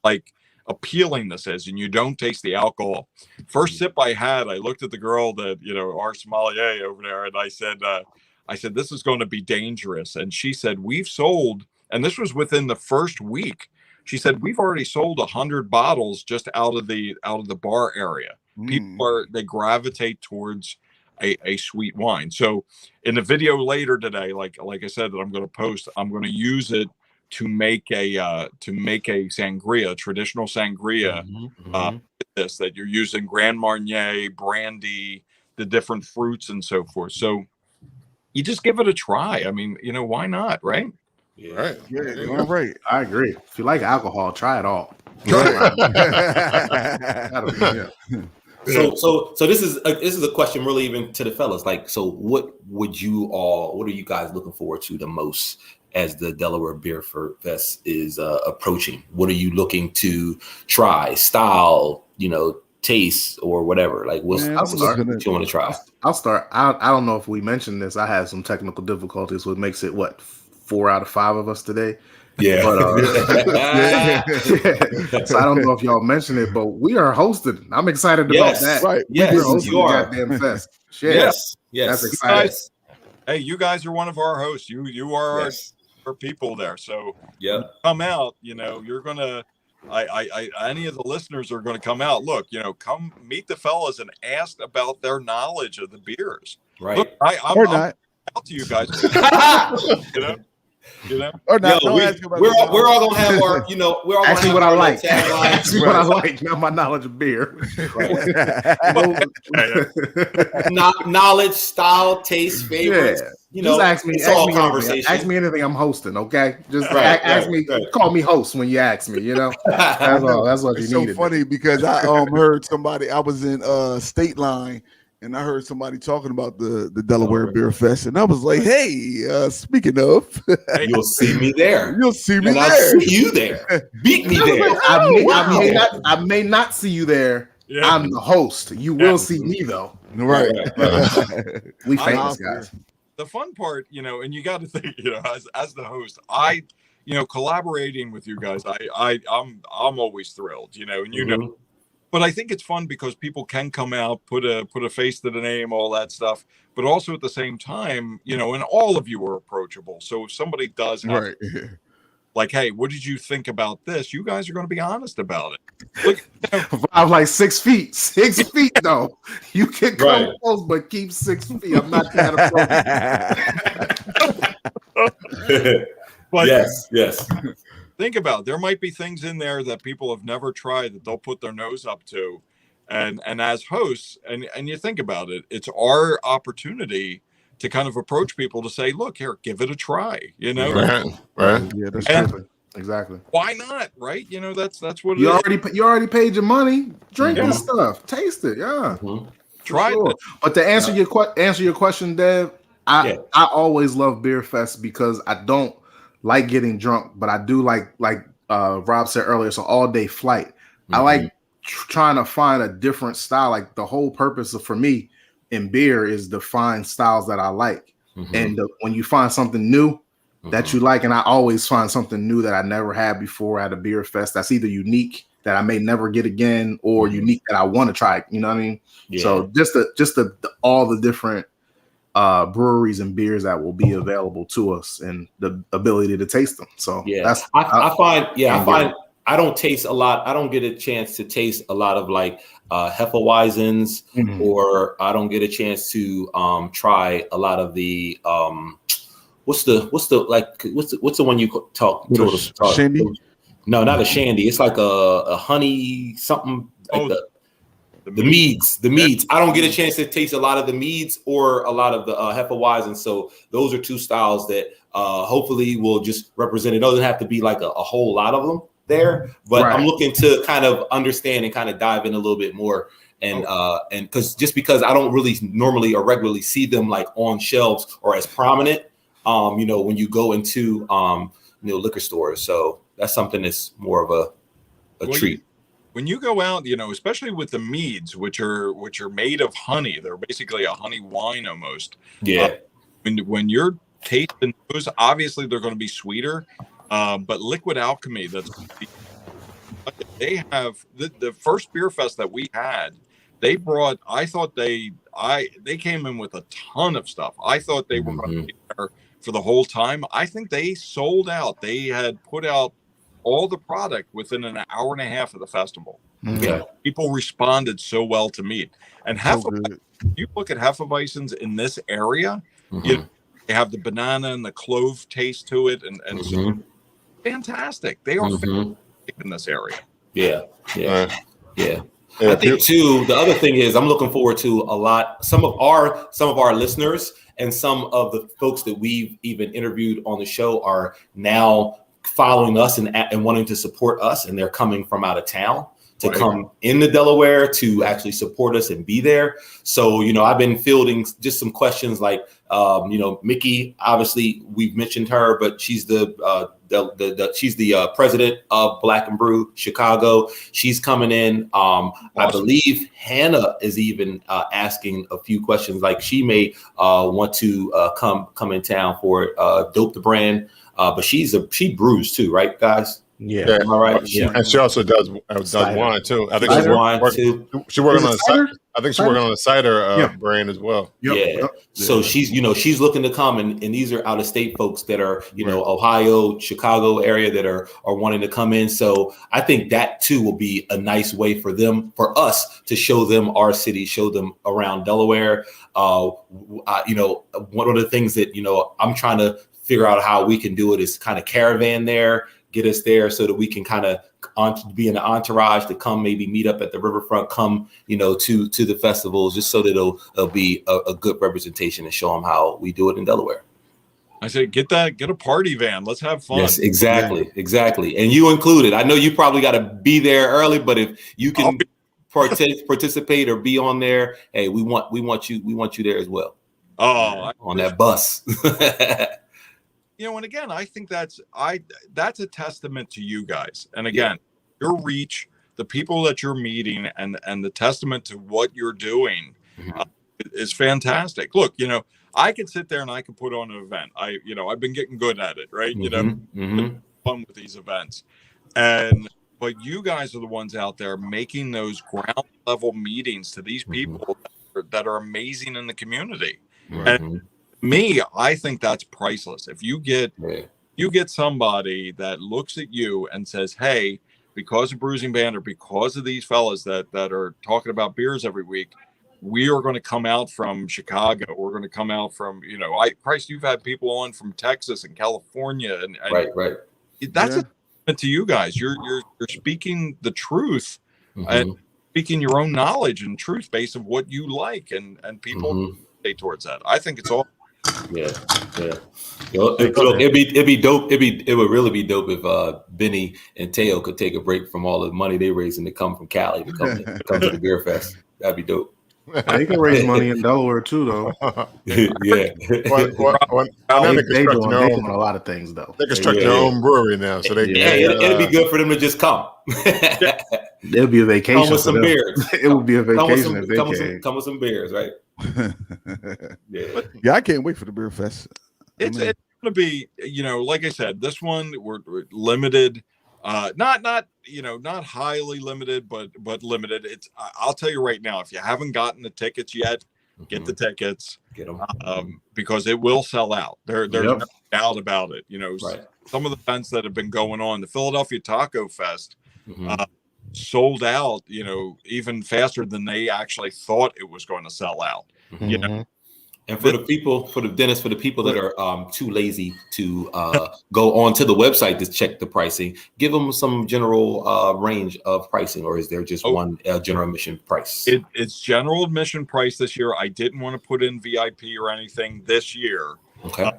like appealing this is, and you don't taste the alcohol. First sip I had, I looked at the girl that our sommelier over there, and I said this is going to be dangerous. And she said, we've sold, and this was within the first week, she said we've already sold 100 bottles just out of the bar area. People they gravitate towards a sweet wine. So in the video later today, like I said that I'm going to post, I'm going to use it to make a sangria, traditional sangria. This that you're using Grand Marnier, brandy, the different fruits and so forth. So you just give it a try. I mean, why not, right? Yeah. Right. Yeah, all right. I agree. If you like alcohol, try it all. So this is a question really even to the fellas. Like, so what are you guys looking forward to the most as the Delaware Beer Fest is approaching? What are you looking to try, style, taste, or whatever? Like, what you want to try? I'll start. I don't know if we mentioned this. I had some technical difficulties, which makes it 4 out of 5 of us today. Yeah. But, so I don't know if y'all mentioned it, but we are hosting. I'm excited about that. Right. Yes, we're hosting you are. the goddamn fest. Yes. That's exciting. Hey, you guys are one of our hosts. You are our people there. So come out. You're gonna. Any of the listeners are going to come out. Look, come meet the fellas and ask about their knowledge of the beers. Right. Look, I'm out to you guys. Or not. We're all gonna have our, we're all ask me what I like. Ask me what I like. Not my knowledge of beer. Knowledge, style, taste, favorites. Just ask me. It's all conversation. Ask me anything. I'm hosting. Okay. Just ask me. Call me host when you ask me. That's all. That's what it's you need. So funny because I heard somebody. I was in State Line. And I heard somebody talking about the Delaware Beer Fest, and I was like, "Hey, speaking of, you'll see me there. You'll see me and there. I'll see you there. Beat me there. I may not see you there. Yeah. I'm the host. You will see me though. Right. We famous guys. The fun part, and you got to think, as the host, collaborating with you guys, I'm always thrilled, and But I think it's fun because people can come out, put a face to the name, all that stuff. But also at the same time, and all of you are approachable. So if somebody does have, like, hey, what did you think about this? You guys are going to be honest about it. Look, I'm like 6 feet. 6 feet though. You can come close, but keep 6 feet. I'm not that approachable. But yes. Think about it. There might be things in there that people have never tried that they'll put their nose up to. And as hosts, and you think about it, it's our opportunity to kind of approach people to say, look, here, give it a try, Right. Yeah, that's true. Exactly. Why not? Right. That's what you already paid your money. Drink this stuff. Taste it. Yeah. Try it. But to answer your question, Dev, I always love Beer Fest because I don't like getting drunk, but I do like Rob said earlier, it's an all-day flight. I like trying to find a different style. Like the whole purpose for me in beer is to find styles that I like. And when you find something new that you like, and I always find something new that I never had before at a Beer Fest that's either unique that I may never get again or unique that I want to try. You know what I mean? Yeah. So just all the different breweries and beers that will be available to us and the ability to taste them. So I find I don't taste a lot. I don't get a chance to taste a lot of like Hefeweizens, or I don't get a chance to try a lot of the what's the one you told us? Shandy? No, not a shandy. It's like a honey something. Like the meads. I don't get a chance to taste a lot of the meads or a lot of the Hefeweizens. So those are two styles that hopefully will just represent. It doesn't have to be like a whole lot of them, there, but Right. I'm looking to kind of understand and kind of dive in a little bit more. And because I don't really normally or regularly see them like on shelves or as prominent, when you go into liquor stores. So that's something that's more of a treat. When you go out, especially with the meads, which are made of honey, they're basically a honey wine almost. Yeah. When you're tasting those, obviously they're going to be sweeter, but Liquid Alchemy, they have the first beer fest that we had. They brought. I thought they came in with a ton of stuff. I thought they were going to be there for the whole time. I think they sold out. They had put out all the product within an hour and a half of the festival. Yeah. People responded so well to mead. And you look at Hefeweizens in this area, they have the banana and the clove taste to it, and so fantastic. They are fantastic in this area. Yeah. I think too. The other thing is, I'm looking forward to some of our listeners and some of the folks that we've even interviewed on the show are now following us and wanting to support us, and they're coming from out of town to come into Delaware to actually support us and be there. So, I've been fielding just some questions like, Mickey, obviously we've mentioned her, but she's the president of Black and Brew Chicago. She's coming in. I believe Hannah is even asking a few questions, like she may want to come in town for Dope the Brand. But she brews too, right, guys? Yeah. Am I right? Yeah. And she also does wine too. I think she's wine too. She's working on cider. I think she's working on a cider brand as well. Yeah. So she's looking to come, and these are out of state folks that are Ohio, Chicago area that are wanting to come in. So I think that too will be a nice way for us to show them our city, show them around Delaware. One of the things that I'm trying to figure out how we can do it is kind of caravan there, get us there so that we can kind of be in the entourage to come maybe meet up at the riverfront, come, to the festivals, just so that it'll be a good representation and show them how we do it in Delaware. I say, get a party van. Let's have fun. Yes, exactly. And you included. I know you probably got to be there early, but if you can participate or be on there, hey, we want you there as well. Oh, on that bus. And again, I think that's a testament to you guys. And again, your reach, the people that you're meeting, and the testament to what you're doing is fantastic. Look, I could sit there and I could put on an event. I've been getting good at it, right? Fun with these events, but you guys are the ones out there making those ground level meetings to these people that are amazing in the community. And I think that's priceless. If you get somebody that looks at you and says, hey, because of Bruising Band or because of these fellas that are talking about beers every week, we are going to come out from Chicago. We're going to come out from, Price, you've had people on from Texas and California. And right. That's a to you guys. You're speaking the truth and speaking your own knowledge and truth base of what you like, and people stay towards that. I think it's all. Yeah. It'd be dope. It would really be dope if Benny and Teo could take a break from all the money they raising to come from Cali to come to the beer fest. That'd be dope. They can raise money in Delaware too, though. Yeah. They're doing a lot of things, though. They construct their own brewery now, so they. It'd be good for them to just come. It'll be a vacation. Come with some beers. It would be a vacation if they came. Come with some beers, right? Yeah, I can't wait for the beer fest. It's going to be, like I said, this one we're limited. Not highly limited, but limited. I'll tell you right now, if you haven't gotten the tickets yet, get the tickets. Get them. Because it will sell out. There's no doubt about it. Some of the events that have been going on, the Philadelphia Taco Fest, sold out, even faster than they actually thought it was going to sell out. And for the people that are too lazy to go onto the website to check the pricing, give them some general range of pricing, or is there just one general admission price? It's general admission price this year. I didn't want to put in VIP or anything this year. Okay.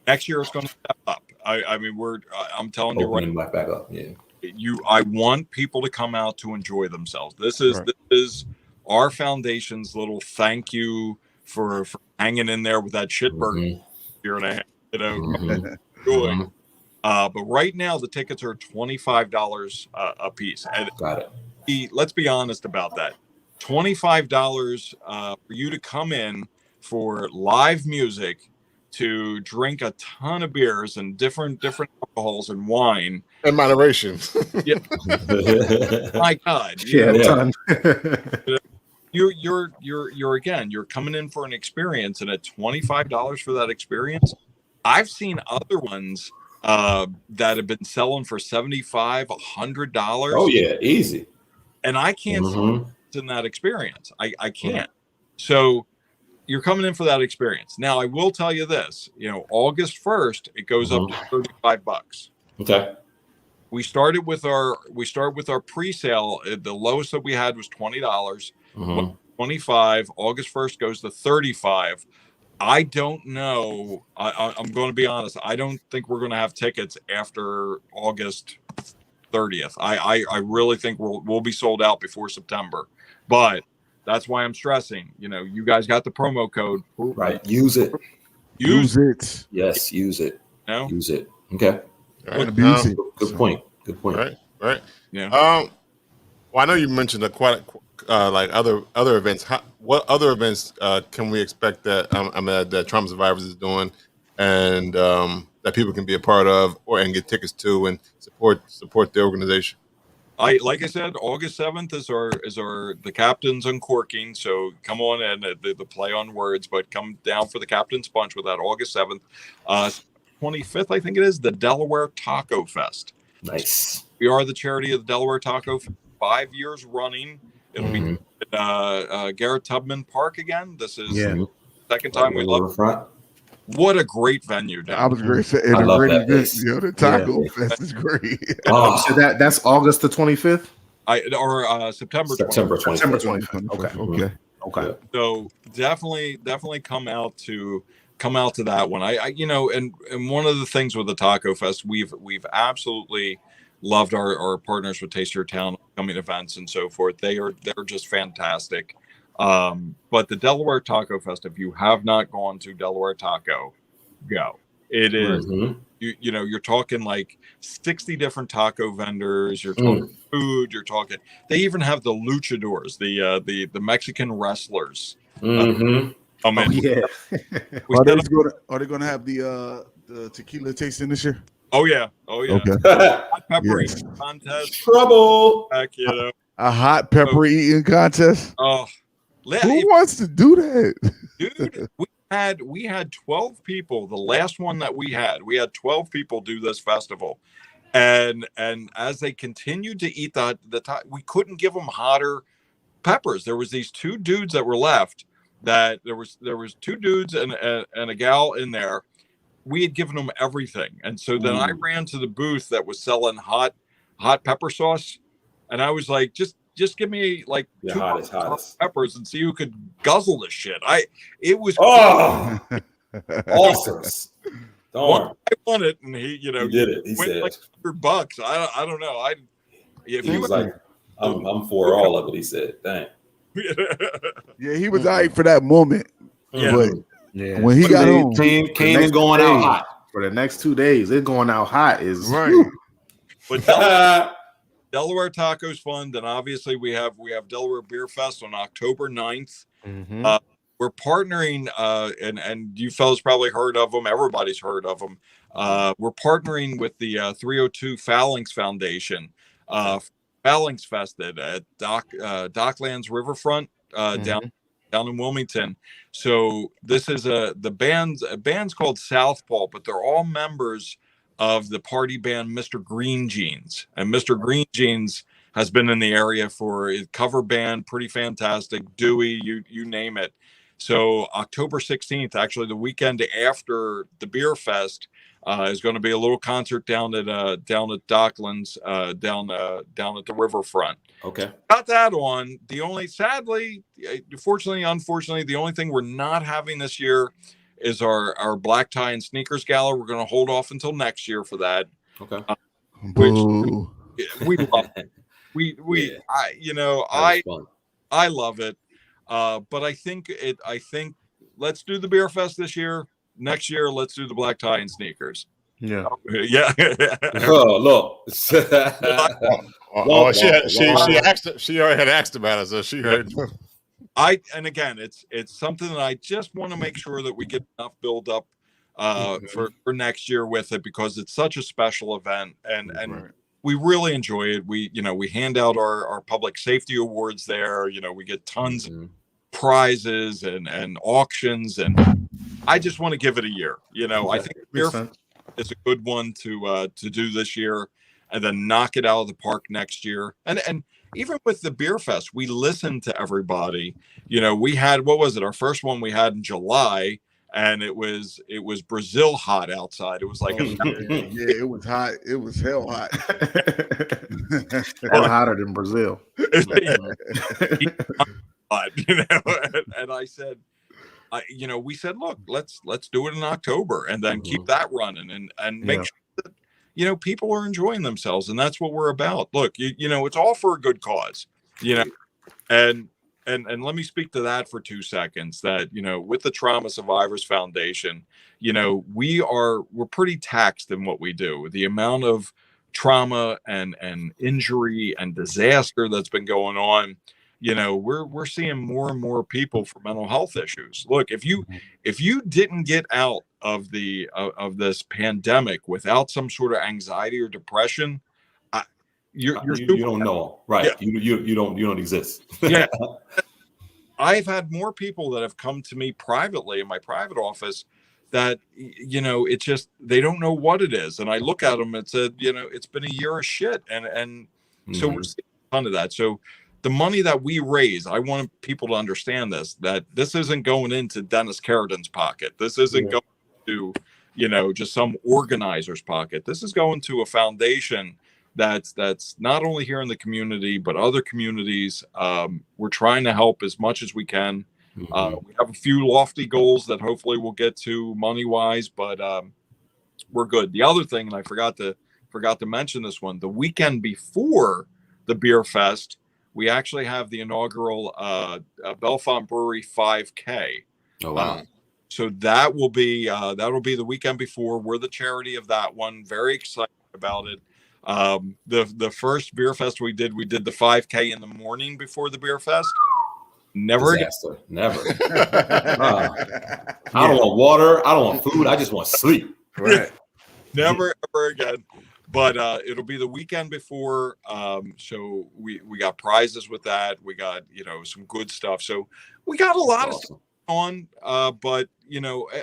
Next year it's going to step up. I'm telling you right now. Back up. Yeah. I want people to come out to enjoy themselves. This is our foundation's little thank you for hanging in there with that shitburger year and a half, doing. But right now the tickets are $25 a piece. And Got it. let's be honest about that. $25 for you to come in for live music, to drink a ton of beers and different alcohols and wine in moderation. Yeah. My God. You're coming in for an experience, and at $25 for that experience, I've seen other ones that have been selling for $75, $100. Oh yeah, easy. And I can't see in that experience. I can't. So you're coming in for that experience. Now I will tell you this, August 1st, it goes up to $35. Okay. We started with our pre-sale. The lowest that we had was $20. $25. August 1st goes to $35. I don't know. I'm going to be honest. I don't think we're going to have tickets after August 30th. I really think we'll be sold out before September. But that's why I'm stressing. You guys got the promo code. Right. Use it. Use it. Yes, use it. No? Use it. Okay. Right. Good point. Good point. Right. Yeah. Well, I know you mentioned quite like other events. What other events can we expect that Trauma Survivors is doing, and that people can be a part of and get tickets to and support the organization? Like I said, August 7th is the Captain's Uncorking. So come on in, the play on words, but come down for the Captain's Punch with that August 7th. 25th, I think it is, the Delaware Taco Fest. Nice. We are the charity of the Delaware Taco Fest, 5 years running. It'll be at Garrett Tubman Park again. This is the second time we love it. What a great venue, Dan. I was great. I love that event. The Taco Fest is great. So that's August the 25th? September 25th. September 25th. Okay. So definitely come out to that one. And one of the things with the Taco Fest, we've absolutely loved our partners with Taste Your Town coming events and so forth. They're just fantastic. But the Delaware Taco Fest, if you have not gone to Delaware Taco, go. It is, you're talking like 60 different taco vendors. You're talking food. You're talking, they even have the luchadors, the Mexican wrestlers. Are they going to have the tequila tasting this year? Oh yeah. Okay. Hot pepper eating contest. Trouble. Heck, A hot pepper eating contest. Oh, who wants to do that, dude? We had 12 people. The last one that we had 12 people do this festival, and as they continued to eat we couldn't give them hotter peppers. There was these two dudes that were left. That there was two dudes and a gal in there. We had given them everything, and so then I ran to the booth that was selling hot pepper sauce, and I was like, just give me like two hottest peppers and see who could guzzle this shit. It was awesome. I won it, and he did it. He went said like $100. I don't know. He was like, I'm for all of it. He said, "Dang." Yeah, he was all right for that moment. Yeah. But when he got home, came and going out hot for the next 2 days. It going out hot is right. But Delaware Tacos Fund, and obviously we have Delaware Beer Fest on October 9th. We're partnering, and you fellas probably heard of them. Everybody's heard of them. We're partnering with the 302 Phalanx Foundation, Phalanx Fest at Docklands Riverfront down in Wilmington. So this is a band's called Southpaw, but they're all members of the party band Mr. Green Jeans, and Mr. Green Jeans has been in the area for a cover band, pretty fantastic, Dewey, you name it. So October 16th, actually the weekend after the beer fest, is going to be a little concert down at Docklands, down at the riverfront. Okay, got that on. The only, unfortunately, the only thing we're not having this year is our black tie and sneakers gala. We're going to hold off until next year for that. Okay. We love it. I love it. But I think let's do the beer fest this year. Next year, let's do the black tie and sneakers. Yeah. Yeah. Oh, look. She already had asked about it, so she heard. And again, it's something that I just want to make sure that we get enough build up for next year with it, because it's such a special event, and we really enjoy it. We hand out our public safety awards there. We get tons of prizes and auctions, and I just want to give it a year. I think it's a good one to do this year, and then knock it out of the park next year. And even with the beer fest, we listened to everybody. We had, what was it? Our first one we had in July, and it was Brazil hot outside. It was like it was hot. It was hell hot. Hell hotter than Brazil. And I said, we said, look, let's do it in October, and then keep that running, and make sure that people are enjoying themselves, and that's what we're about. Look, it's all for a good cause, and let me speak to that for 2 seconds. That with the Trauma Survivors Foundation, we're pretty taxed in what we do. The amount of trauma and injury and disaster that's been going on. We're seeing more and more people for mental health issues. Look, if you didn't get out of this pandemic without some sort of anxiety or depression, you don't know, right? Yeah. You don't exist. Yeah. I've had more people that have come to me privately in my private office that it's just they don't know what it is, and I look at them and said, it's been a year of shit, and so we're seeing a ton of that. So the money that we raise, I want people to understand that this isn't going into Dennis Carradin's pocket. This isn't going to, just some organizer's pocket. This is going to a foundation that's not only here in the community, but other communities. We're trying to help as much as we can. We have a few lofty goals that hopefully we'll get to money-wise, but we're good. The other thing, and I forgot to mention this one, the weekend before the beer fest, we actually have the inaugural Bellefonte Brewery 5K. Oh wow! So that'll be the weekend before. We're the charity of that one. Very excited about it. The first beer fest we did the 5K in the morning before the beer fest. Never disaster. Never. I don't want water. I don't want food. I just want sleep. Right. Never ever again. But it'll be the weekend before, so we got prizes with that. We got some good stuff. So we got a lot of stuff on. But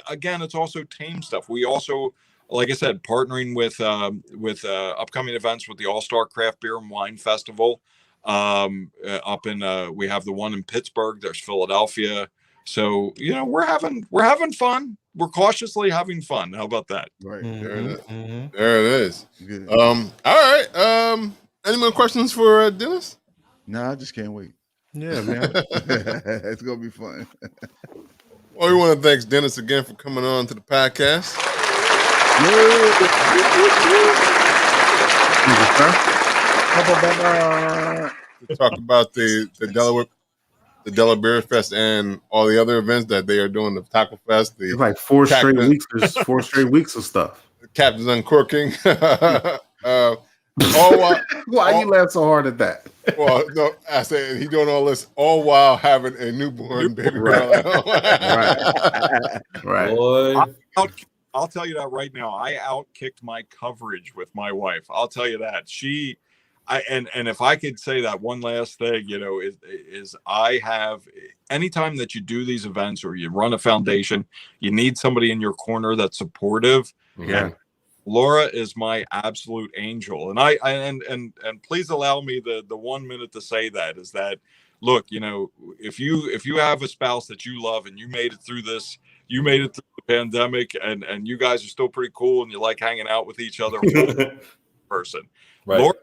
again, it's also tame stuff. We also, like I said, partnering with upcoming events with the All-Star Craft Beer and Wine Festival. Up in we have the one in Pittsburgh. There's Philadelphia. So we're having fun. We're cautiously having fun. How about that? Right. There it is. There it is. Good. All right. Any more questions for Dennis? No, I just can't wait. Yeah, man. It's gonna be fun. Well, we want to thank Dennis again for coming on to the podcast. To talk about the Delaware Beer Fest and all the other events that they are doing, the Taco Fest. It's like 4 straight weeks. There's 4 straight weeks of stuff. The Captain's Uncorking. Why you laugh so hard at that? Well, no, I said he's doing all this all while having a newborn baby girl at home. Right. Boy. I'll tell you that right now. I outkicked my coverage with my wife. I'll tell you that. And if I could say that one last thing, is I have, anytime that you do these events or you run a foundation, you need somebody in your corner that's supportive. Yeah. Laura is my absolute angel. And and please allow me the 1 minute to say that is that, look, if you have a spouse that you love and you made it through this, you made it through the pandemic and you guys are still pretty cool and you like hanging out with each other person. Right. Laura,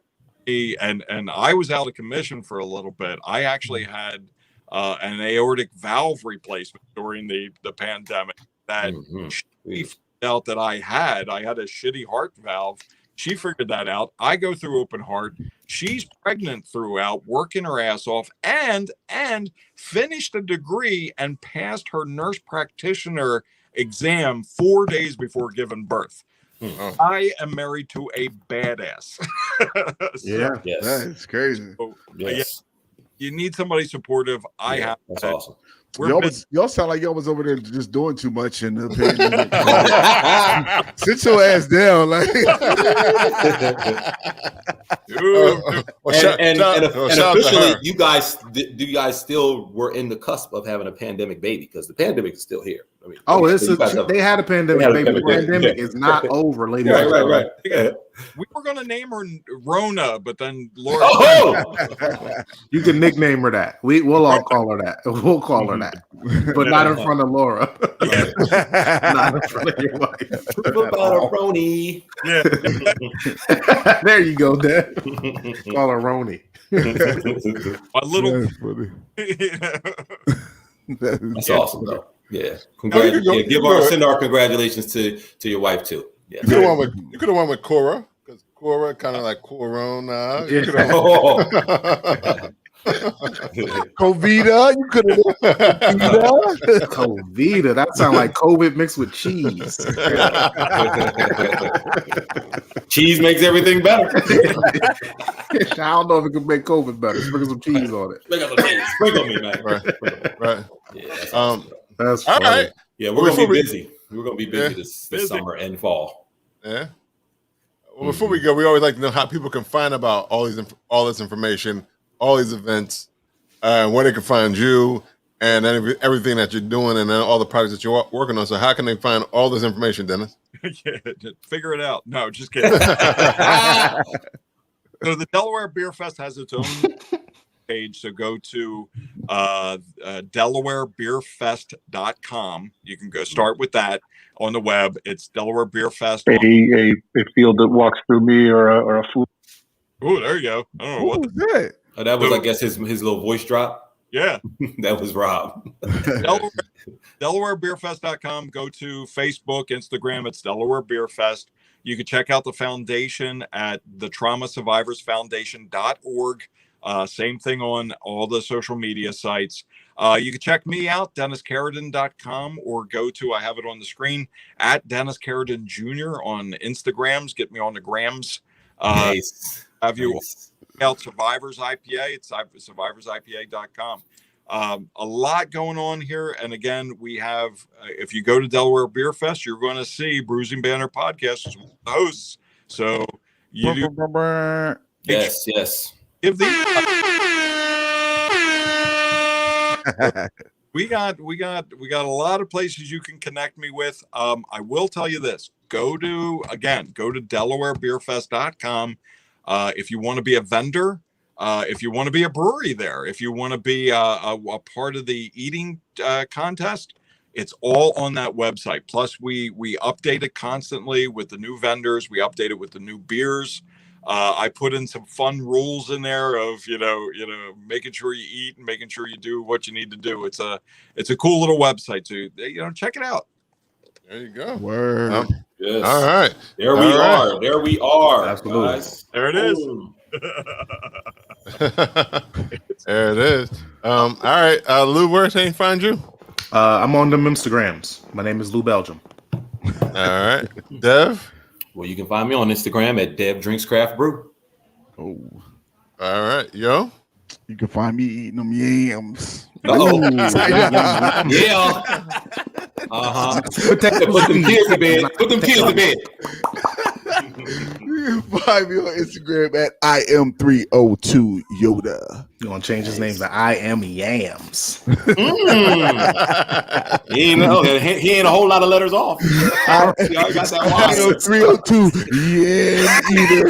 and I was out of commission for a little bit. I actually had an aortic valve replacement during the pandemic that she found out that I had a shitty heart valve She figured that out. I go through open heart. She's pregnant throughout, working her ass off, and finished a degree and passed her nurse practitioner exam 4 days before giving birth. I am married to a badass. Yeah, that's crazy. So, you need somebody supportive. I have. That's awesome. Y'all sound like y'all was over there just doing too much in the pandemic. Sit your ass down, like. And officially, you guys still were in the cusp of having a pandemic baby because the pandemic is still here. I mean, they had a pandemic baby. The pandemic is not over, ladies. Right. We were going to name her Rona, but then Laura. You can nickname her that. We'll all call her that. We'll call her that, but not in front of Laura. Not in front of your wife. What about a Roni? Yeah. There you go, Dad. Call her Roni. A little. That's awesome, though. Yeah. Send our congratulations to your wife too. Yeah. You could have won with Cora because Cora kind of like Corona. You could have Covita. You could have Covita. That sounds like COVID mixed with cheese. Cheese makes everything better. I don't know if it can make COVID better. Sprinkle some cheese on it. Sprinkle me, man. Right. Yeah. That's all funny. right. Yeah, we're gonna be busy. We're gonna be busy this summer and fall. Yeah. Well, before we go, we always like to know how people can find about all this information, all these events, where they can find you, and everything that you're doing, and then all the projects that you're working on. So, how can they find all this information, Dennis? Yeah, figure it out. No, just kidding. So the Delaware Beer Fest has its own page. So go to DelawareBeerFest.com. You can go start with that on the web. It's Delaware Beer Fest. A field that walks through me or a food. Oh, there you go. I don't know what was that. Oh, that was, I guess, his little voice drop. Yeah. That was Rob. DelawareBeerFest.com. Go to Facebook, Instagram. It's Delaware Beer Fest. You can check out the foundation at the TraumaSurvivorsFoundation.org. Same thing on all the social media sites. You can check me out, DennisCarradin.com, or go to, I have it on the screen, at Dennis Carradin Jr. on Instagrams. Get me on the grams. Nice. Have you out Survivors IPA? It's survivorsipa.com. A lot going on here. And again, we have, if you go to Delaware Beer Fest, you're going to see Bruising Banner Podcast as one of the hosts. So you do. Yes. Give the we got a lot of places you can connect me with. I will tell you this. Go to DelawareBeerFest.com. If you want to be a vendor, if you want to be a brewery there, if you want to be a part of the eating contest, it's all on that website. Plus, we update it constantly with the new vendors. We update it with the new beers. I put in some fun rules in there of making sure you eat and making sure you do what you need to do. It's a cool little website, so check it out. There you go. Word. Yes. All right. There we are. There we are. Absolutely. Guys. There it is. There it is. All right, Lou, where can they find you? I'm on them Instagrams. My name is Lou Belgium. All right, Dev. Well, you can find me on Instagram at Dev Drinks Craft Brew. Oh, all right, yo. You can find me eating them yams. Yeah. Put them kids to bed. You can find me on Instagram at IM302 Yoda. You want to change his name to I Am Yams. He ain't a whole lot of letters off. Got that 302 Yam Eater.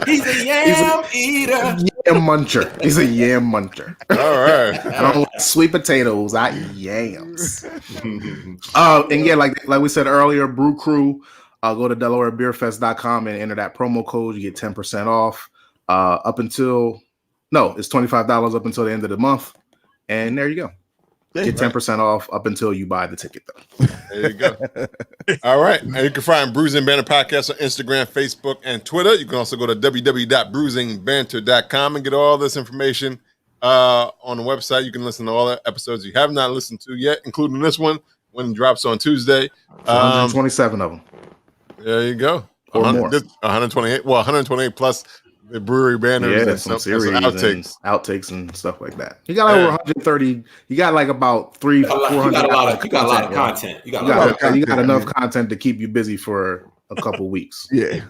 He's a yam eater. Yam muncher. He's a yam muncher. All right. I don't like sweet potatoes. I eat yams. And yeah, like we said earlier, Brew Crew. Go to DelawareBeerFest.com and enter that promo code. You get 10% off. It's $25 up until the end of the month. And there you go. Get 10% off up until you buy the ticket, though. There you go. All right. And you can find Bruising Banter Podcast on Instagram, Facebook, and Twitter. You can also go to www.bruisingbanter.com and get all this information on the website. You can listen to all the episodes you have not listened to yet, including this one when it drops on Tuesday. 127 of them. There you go. Or more. 128. Well, 128 plus the brewery banners and some series and outtakes and stuff like that. You got over 130. You got like about 300-400. You got a lot of content. You got enough content to keep you busy for a couple weeks. Yeah.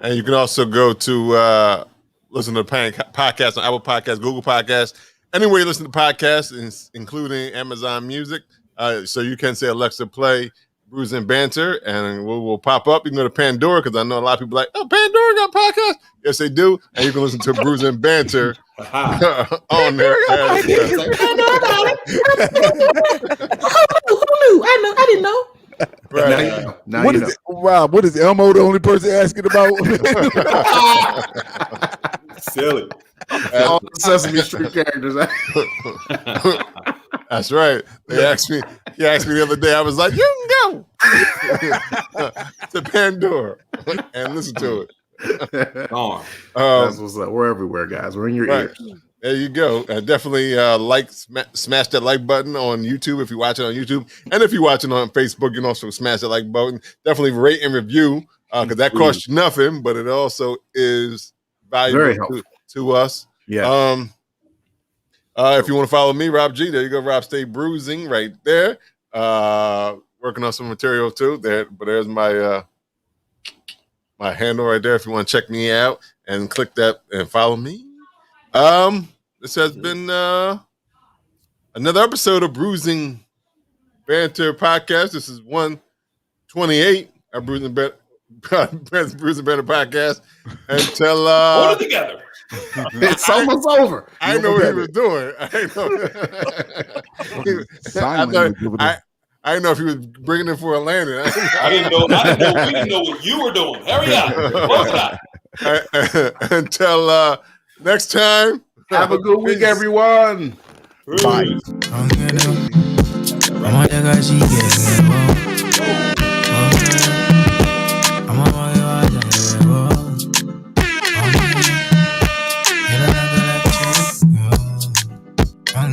And you can also go to listen to the podcast on Apple Podcasts, Google Podcasts, anywhere you listen to podcasts, including Amazon Music. So you can say, Alexa, play Brews and Banter, and we'll pop up. You can go to Pandora, because I know a lot of people are like, oh, Pandora got podcasts. Yes, they do. And you can listen to Brews and Banter on there. Who knew? I didn't know. Right. Now what is it? Wow, what is Elmo the only person asking about? Silly. All the Sesame Street characters. That's right. He asked me the other day. I was like, you can go to Pandora and listen to it. That's what's up. We're everywhere, guys. We're in your ears. There you go. Definitely smash that like button on YouTube if you watch it on YouTube. And if you're watching on Facebook, you can also smash that like button. Definitely rate and review, because that costs you nothing, but it also is valuable to us. Yeah. If you want to follow me, Rob G, there you go. Rob Stay Bruising right there. Working on some material too. But there's my my handle right there if you want to check me out and click that and follow me. This has been another episode of Bruising Banter Podcast. This is 128, our Bruising Banter Podcast. Until hold it together. It's almost over. I know what he was doing. I didn't know if he was bringing it for a landing. I didn't know. We didn't know what you were doing. Hurry up. Until next time. Have a good week, everyone. Bye. I'm